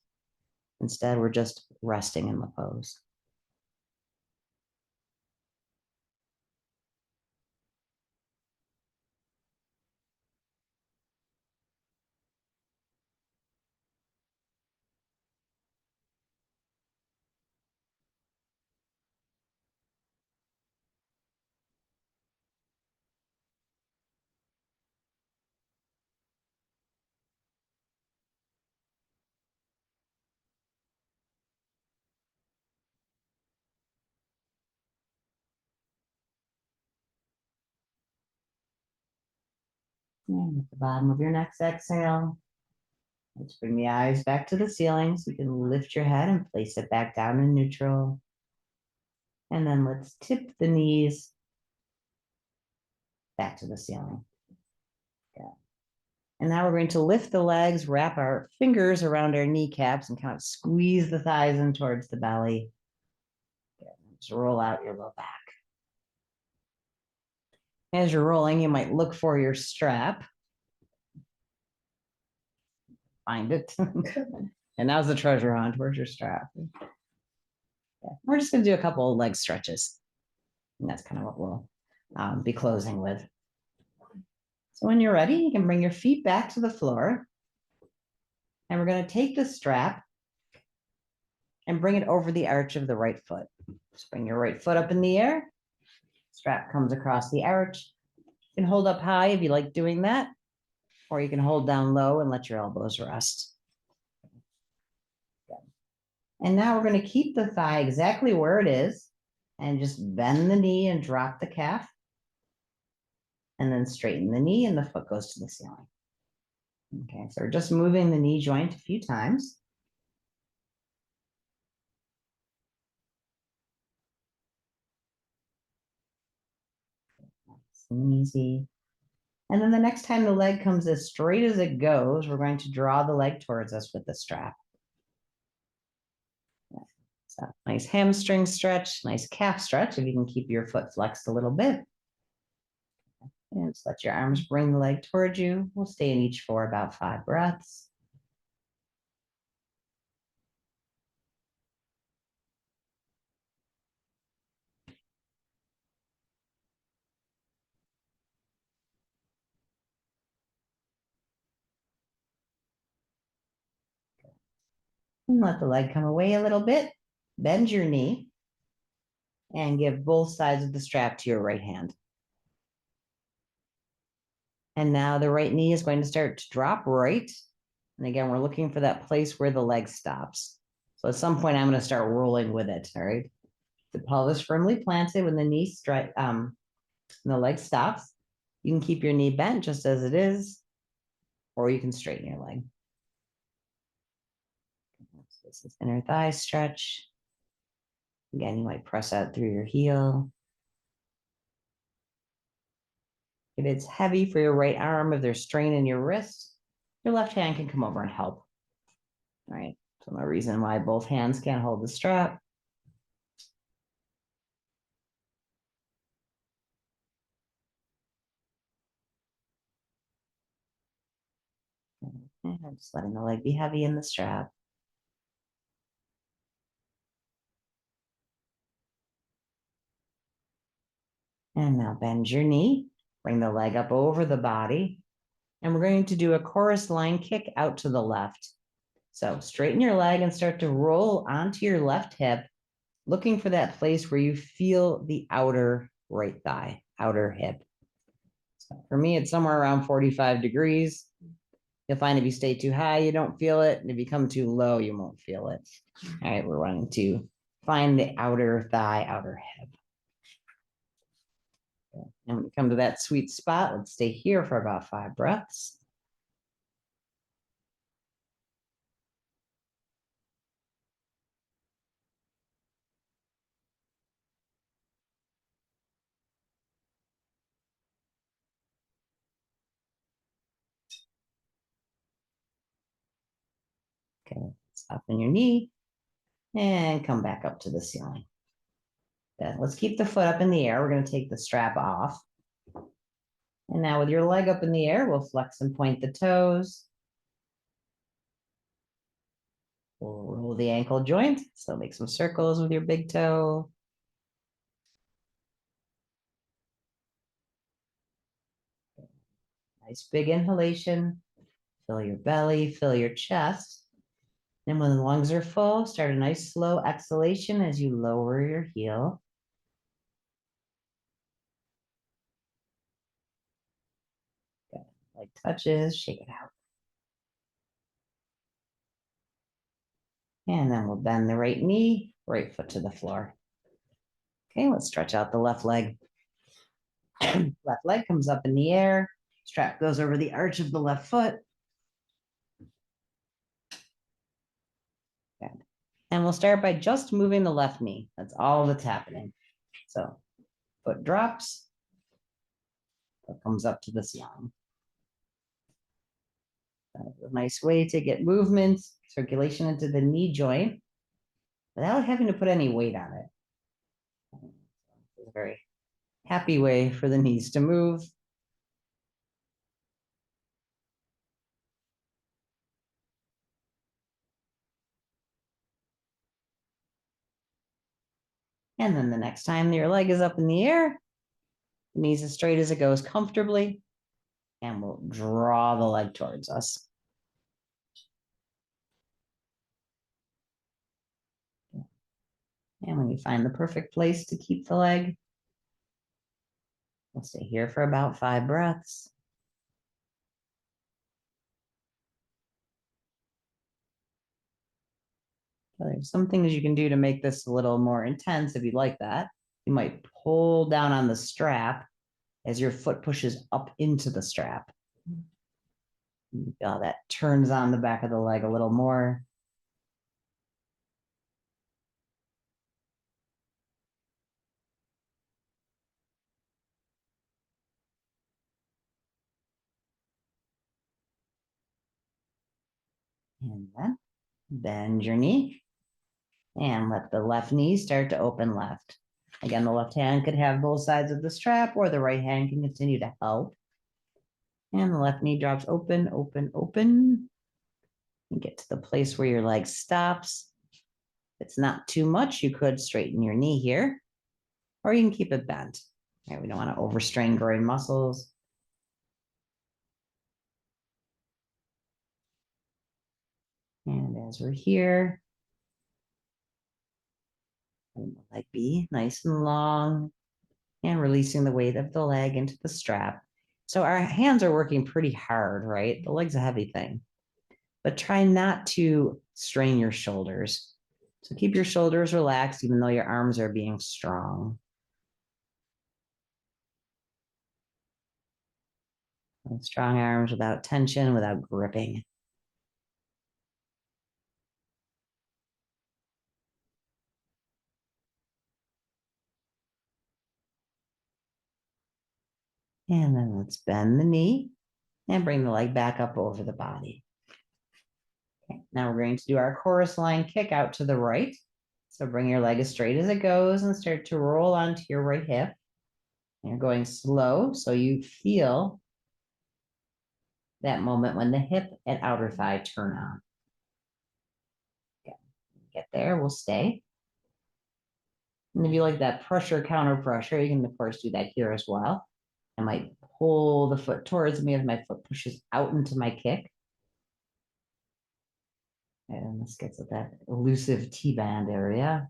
Instead, we're just resting in the pose. And at the bottom of your next exhale, let's bring the eyes back to the ceiling so you can lift your head and place it back down in neutral. And then let's tip the knees back to the ceiling. Good. And now we're going to lift the legs, wrap our fingers around our kneecaps and kind of squeeze the thighs in towards the belly. Good. Just roll out your low back. As you're rolling, you might look for your strap. Find it. And now's the treasure hunt. Where's your strap? Yeah. We're just going to do a couple of leg stretches. And that's kind of what we'll be closing with. So when you're ready, you can bring your feet back to the floor. And we're going to take the strap and bring it over the arch of the right foot. Just bring your right foot up in the air. Strap comes across the arch. You can hold up high if you like doing that, or you can hold down low and let your elbows rest. And now we're going to keep the thigh exactly where it is and just bend the knee and drop the calf. And then straighten the knee and the foot goes to the ceiling. Okay, so we're just moving the knee joint a few times. Nice and easy. And then the next time the leg comes as straight as it goes, we're going to draw the leg towards us with the strap. So nice hamstring stretch, nice calf stretch, if you can keep your foot flexed a little bit. And just let your arms bring the leg towards you. We'll stay in each for about 5 breaths. And let the leg come away a little bit. Bend your knee and give both sides of the strap to your right hand. And now the right knee is going to start to drop right. And again, we're looking for that place where the leg stops. So at some point, I'm going to start rolling with it. All right. The pelvis firmly planted when the knee and the leg stops. You can keep your knee bent just as it is, or you can straighten your leg. So this is inner thigh stretch. Again, you might press out through your heel. If it's heavy for your right arm, if there's strain in your wrist, your left hand can come over and help. All right. So no reason why both hands can't hold the strap. And just letting the leg be heavy in the strap. And now bend your knee, bring the leg up over the body. And we're going to do a chorus line kick out to the left. So straighten your leg and start to roll onto your left hip, looking for that place where you feel the outer right thigh, outer hip. So for me, it's somewhere around 45 degrees. You'll find if you stay too high, you don't feel it. And if you come too low, you won't feel it. All right, we're wanting to find the outer thigh, outer hip. And when we come to that sweet spot, let's stay here for about 5 breaths. Okay, soften your knee and come back up to the ceiling. Then let's keep the foot up in the air. We're going to take the strap off. And now with your leg up in the air, we'll flex and point the toes. We'll roll the ankle joint. So make some circles with your big toe. Nice big inhalation. Fill your belly, fill your chest. And when the lungs are full, start a nice slow exhalation as you lower your heel. Good. Leg touches, shake it out. And then we'll bend the right knee, right foot to the floor. Okay, let's stretch out the left leg. Left leg comes up in the air. Strap goes over the arch of the left foot. Good. And we'll start by just moving the left knee. That's all that's happening. So foot drops, foot comes up to the ceiling. That's a nice way to get movement, circulation into the knee joint without having to put any weight on it. It's a very happy way for the knees to move. And then the next time your leg is up in the air, the knees as straight as it goes comfortably, and we'll draw the leg towards us. And when you find the perfect place to keep the leg, we'll stay here for about 5 breaths. So there's some things you can do to make this a little more intense if you'd like that. You might pull down on the strap as your foot pushes up into the strap. You feel how that turns on the back of the leg a little more. And then bend your knee and let the left knee start to open left. Again, the left hand could have both sides of the strap or the right hand can continue to help. And the left knee drops open, open, open. And get to the place where your leg stops. If it's not too much, you could straighten your knee here, or you can keep it bent. Right, we don't want to overstrain groin muscles. And as we're here, let the leg be nice and long and releasing the weight of the leg into the strap. So our hands are working pretty hard, right? The leg's a heavy thing, but try not to strain your shoulders. So keep your shoulders relaxed, even though your arms are being strong. And strong arms without tension, without gripping. And then let's bend the knee and bring the leg back up over the body. Okay, now we're going to do our chorus line kick out to the right. So bring your leg as straight as it goes and start to roll onto your right hip. And you're going slow so you feel that moment when the hip and outer thigh turn on. Okay. Get there, we'll stay. And if you like that pressure, counter pressure, you can of course do that here as well. I might pull the foot towards me as my foot pushes out into my kick. And this gets at that elusive T-band area.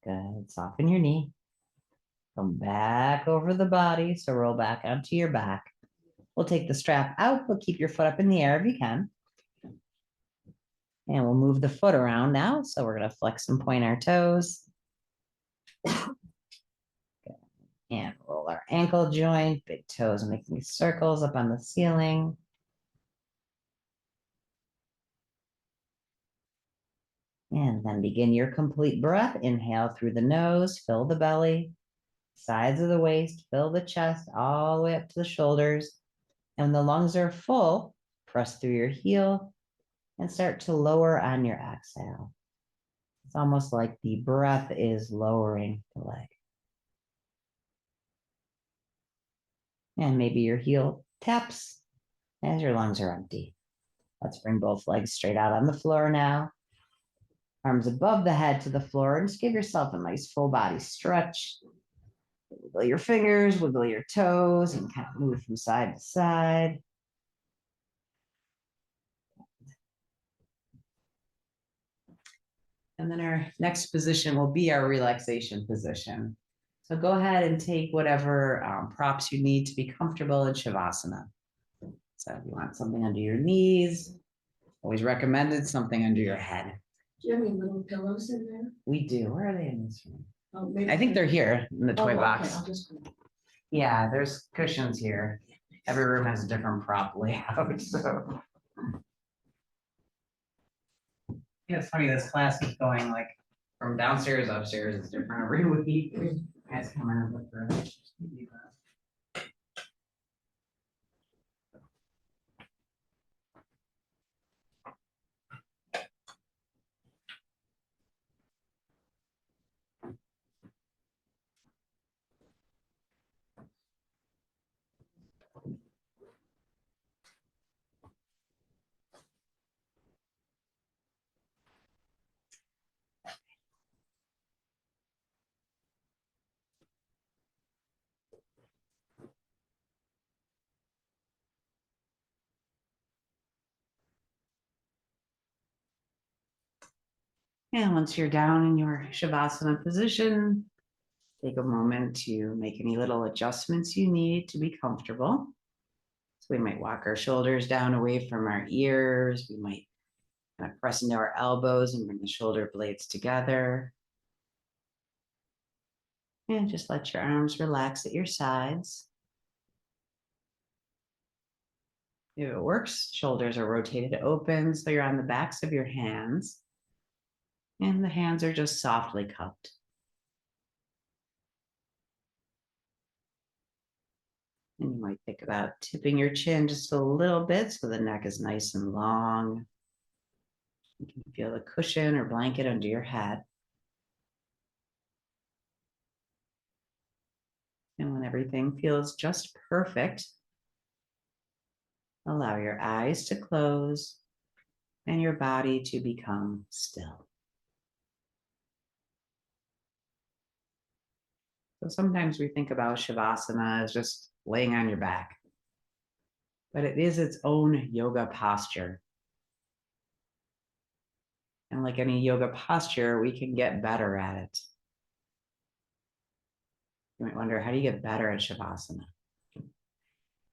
Good. Soften your knee. Come back over the body. So roll back onto your back. We'll take the strap out, but keep your foot up in the air if you can. And we'll move the foot around now. So we're going to flex and point our toes. And roll our ankle joint, big toes making circles up on the ceiling. And then begin your complete breath. Inhale through the nose, fill the belly, sides of the waist, fill the chest, all the way up to the shoulders. And when the lungs are full, press through your heel and start to lower on your exhale. It's almost like the breath is lowering the leg. And maybe your heel taps as your lungs are empty. Let's bring both legs straight out on the floor now. Arms above the head to the floor, and just give yourself a nice full body stretch. Wiggle your fingers, wiggle your toes, and kind of move from side to side. And then our next position will be our relaxation position. So go ahead and take whatever props you need to be comfortable in Shavasana. So if you want something under your knees, always recommended something under your head. Do you have any little pillows in there? We do. Where are they in this room? Oh, maybe I think they're here in the toy okay, box. I'll just. Yeah, there's cushions here. Every room has a different prop layout. So yeah, it's funny. This class is going like from downstairs upstairs. It's different every week. Guys come in and look for it. And once you're down in your Shavasana position, take a moment to make any little adjustments you need to be comfortable. So we might walk our shoulders down away from our ears. We might kind of press into our elbows and bring the shoulder blades together. And just let your arms relax at your sides. If it works, shoulders are rotated open so you're on the backs of your hands, and the hands are just softly cupped. And you might think about tipping your chin just a little bit so the neck is nice and long. You can feel the cushion or blanket under your head. And when everything feels just perfect, allow your eyes to close and your body to become still. So sometimes we think about Shavasana as just laying on your back, but it is its own yoga posture. And like any yoga posture, we can get better at it. You might wonder, how do you get better at Shavasana?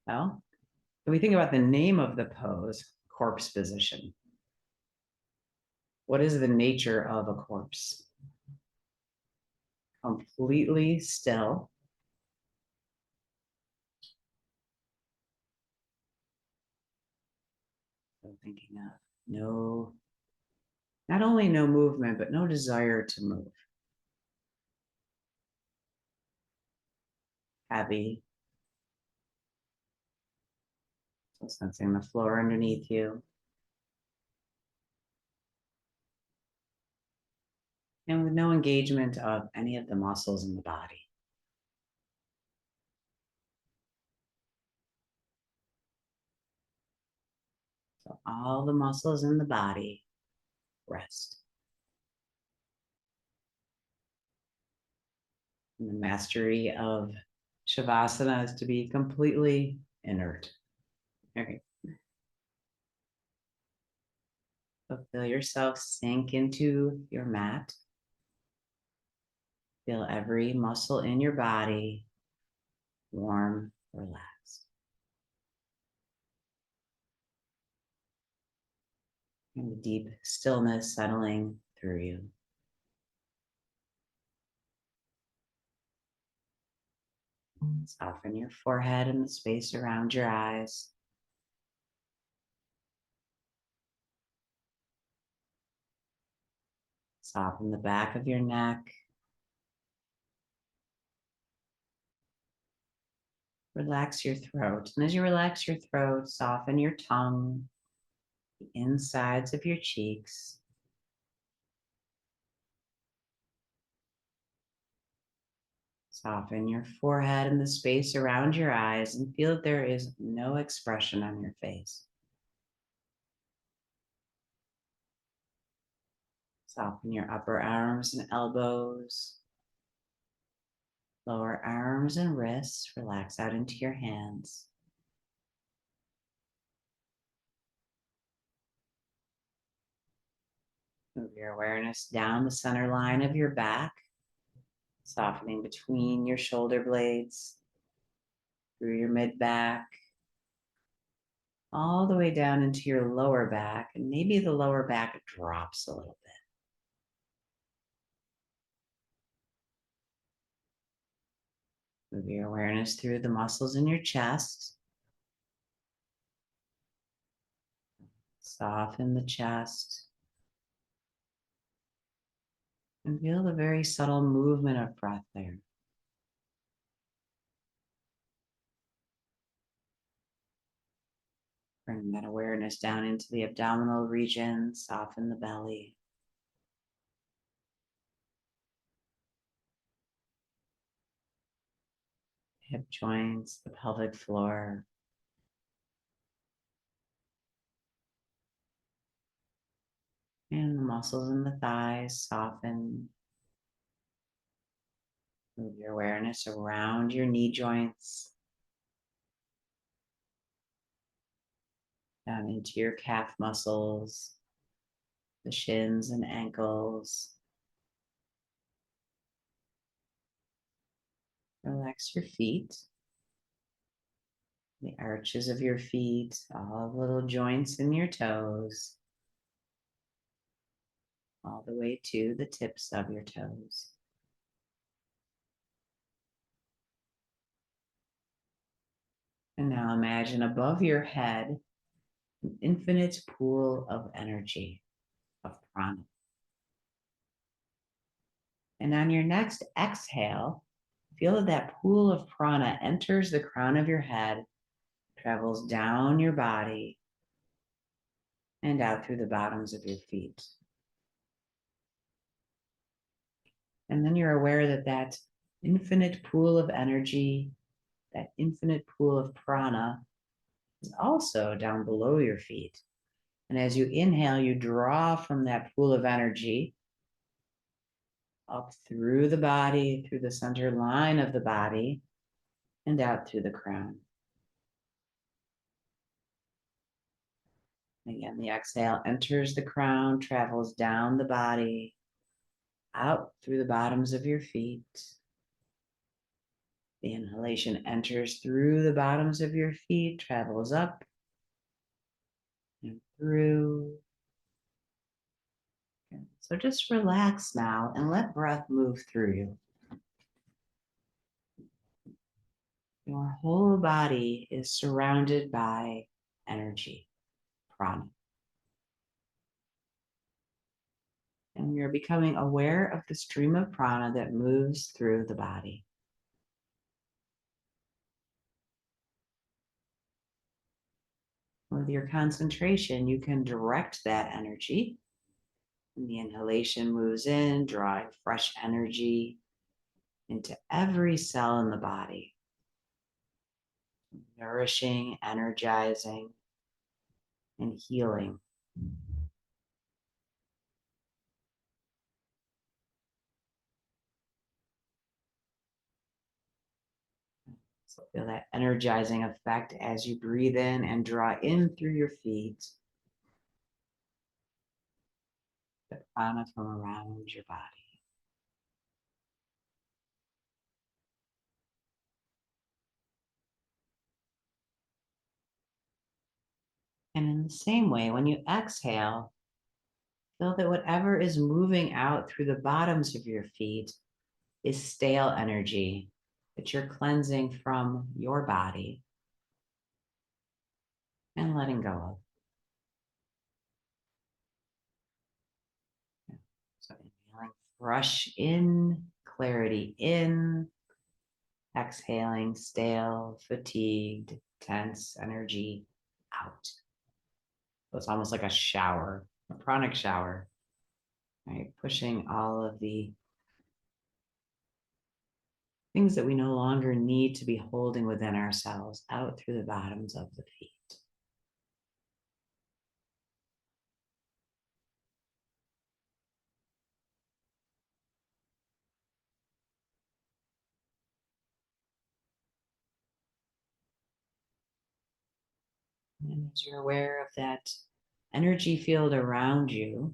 Well, if we think about the name of the pose, corpse position, what is the nature of a corpse? Completely still. So thinking of no, not only no movement, but no desire to move. Heavy. So sensing the floor underneath you. And with no engagement of any of the muscles in the body. So all the muscles in the body rest. And the mastery of Shavasana is to be completely inert. Okay. So feel yourself sink into your mat. Feel every muscle in your body warm, relaxed. And the deep stillness settling through you. Soften your forehead and the space around your eyes. Soften the back of your neck. Relax your throat. And as you relax your throat, soften your tongue, the insides of your cheeks. Soften your forehead and the space around your eyes and feel that there is no expression on your face. Soften your upper arms and elbows, lower arms and wrists. Relax out into your hands. Move your awareness down the center line of your back, softening between your shoulder blades, through your mid back, all the way down into your lower back, and maybe the lower back drops a little bit. Move your awareness through the muscles in your chest. Soften the chest. And feel the very subtle movement of breath there. Bring that awareness down into the abdominal region. Soften the belly. Hip joints, the pelvic floor. And the muscles in the thighs soften. Move your awareness around your knee joints, down into your calf muscles, the shins and ankles. Relax your feet, the arches of your feet, all the little joints in your toes, all the way to the tips of your toes. And now imagine above your head an infinite pool of energy, of prana. And on your next exhale, feel that that pool of prana enters the crown of your head, travels down your body, and out through the bottoms of your feet. And then you're aware that that infinite pool of energy, that infinite pool of prana, is also down below your feet. And as you inhale, you draw from that pool of energy up through the body, through the center line of the body, and out through the crown. Again, the exhale enters the crown, travels down the body, out through the bottoms of your feet. The inhalation enters through the bottoms of your feet, travels up and through. So just relax now and let breath move through you. Your whole body is surrounded by energy, prana. And you're becoming aware of the stream of prana that moves through the body. With your concentration, you can direct that energy. And the inhalation moves in, drawing fresh energy into every cell in the body, nourishing, energizing, and healing. So feel that energizing effect as you breathe in and draw in through your feet the prana from around your body. And in the same way, when you exhale, feel that whatever is moving out through the bottoms of your feet is stale energy that you're cleansing from your body and letting go of. So inhaling fresh in, clarity in, exhaling stale, fatigued, tense energy out. So it's almost like a shower, a pranic shower, right? Pushing all of the things that we no longer need to be holding within ourselves out through the bottoms of the feet. And as you're aware of that energy field around you,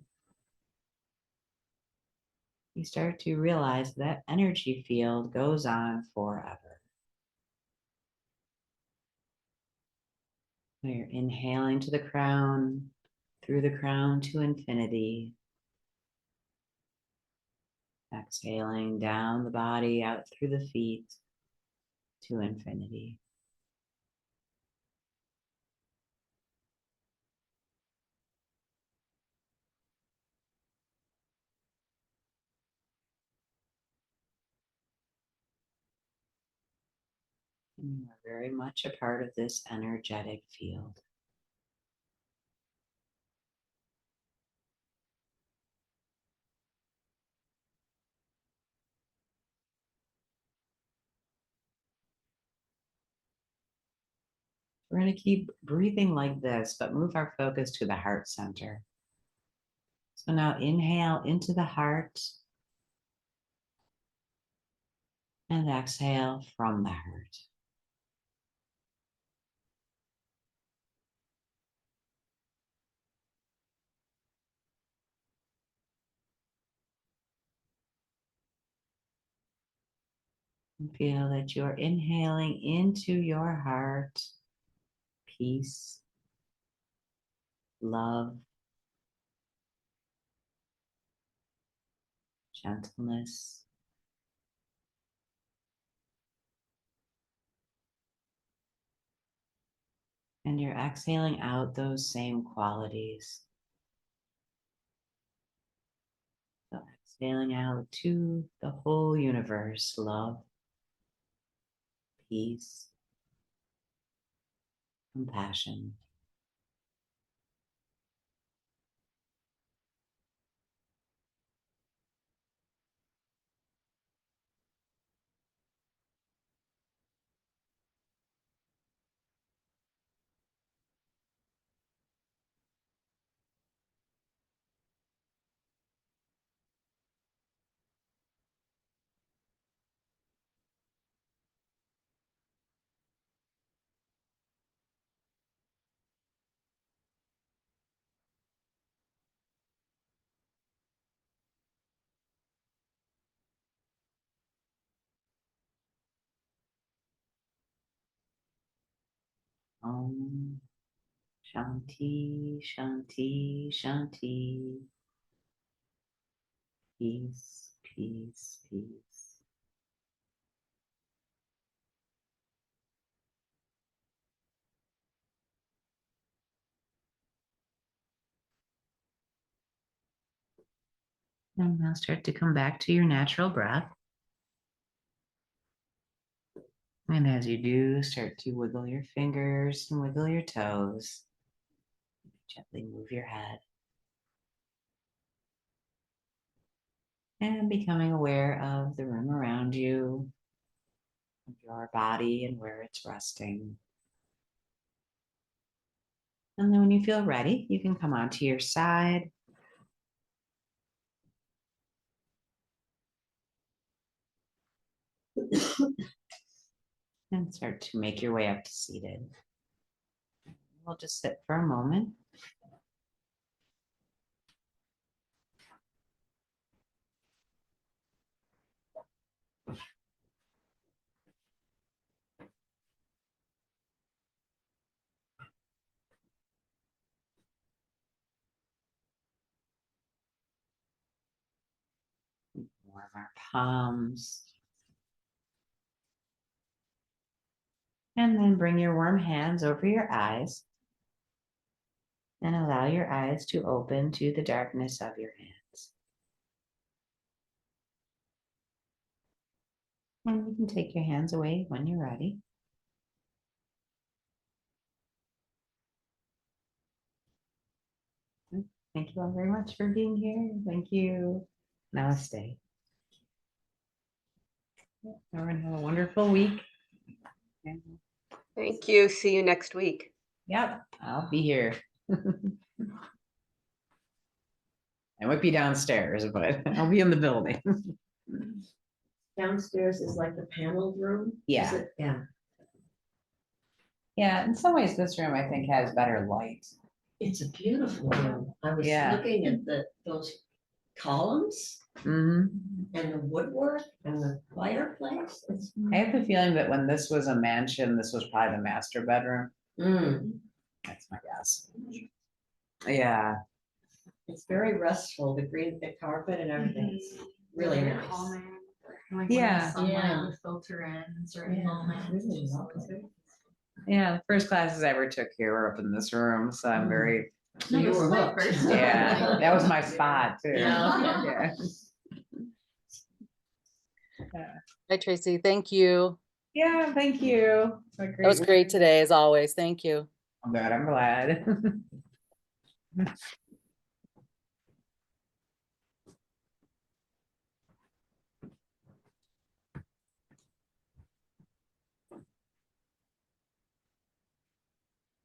you start to realize that energy field goes on forever. So you're inhaling to the crown, through the crown to infinity. Exhaling down the body, out through the feet to infinity. And you are very much a part of this energetic field. We're going to keep breathing like this, but move our focus to the heart center. So now inhale into the heart and exhale from the heart. And feel that you're inhaling into your heart peace, love, gentleness. And you're exhaling out those same qualities. So exhaling out to the whole universe, love, peace, compassion. Om Shanti, Shanti, Shanti. Peace, peace, peace. And now start to come back to your natural breath. And as you do, start to wiggle your fingers and wiggle your toes. Gently move your head. And becoming aware of the room around you, of your body and where it's resting. And then when you feel ready, you can come onto your side. And start to make your way up to seated. We'll just sit for a moment. Warm our palms. And then bring your warm hands over your eyes. And allow your eyes to open to the darkness of your hands. And you can take your hands away when you're ready. Thank you all very much for being here. Thank you. Namaste. Everyone have a wonderful week. Thank you. See you next week. Yep, I'll be here. I might be downstairs, but I'll be in the building. Downstairs is like the paneled room? Is Yeah. it? Yeah. Yeah, in some ways, this room I think has better light. It's a beautiful room. I was Yeah. looking at those columns Mhm. and the woodwork and the fireplace. I have the feeling that when this was a mansion, this was probably the master bedroom. That's my guess. Yeah. It's very restful, the green, the carpet and everything. It's really Very nice. calming. Like Yeah. when the sunlight Yeah. would filter in certain Yeah, moments. really it's just lovely. always good. Yeah, the first classes I ever took here were up in this room, so I'm very, So you This were is my hooked. first yeah, time. that was my spot too. Yeah. Yeah. Hi, Tracy. Thank you. Yeah, thank you. That was great today, as always. Thank you. I'm glad.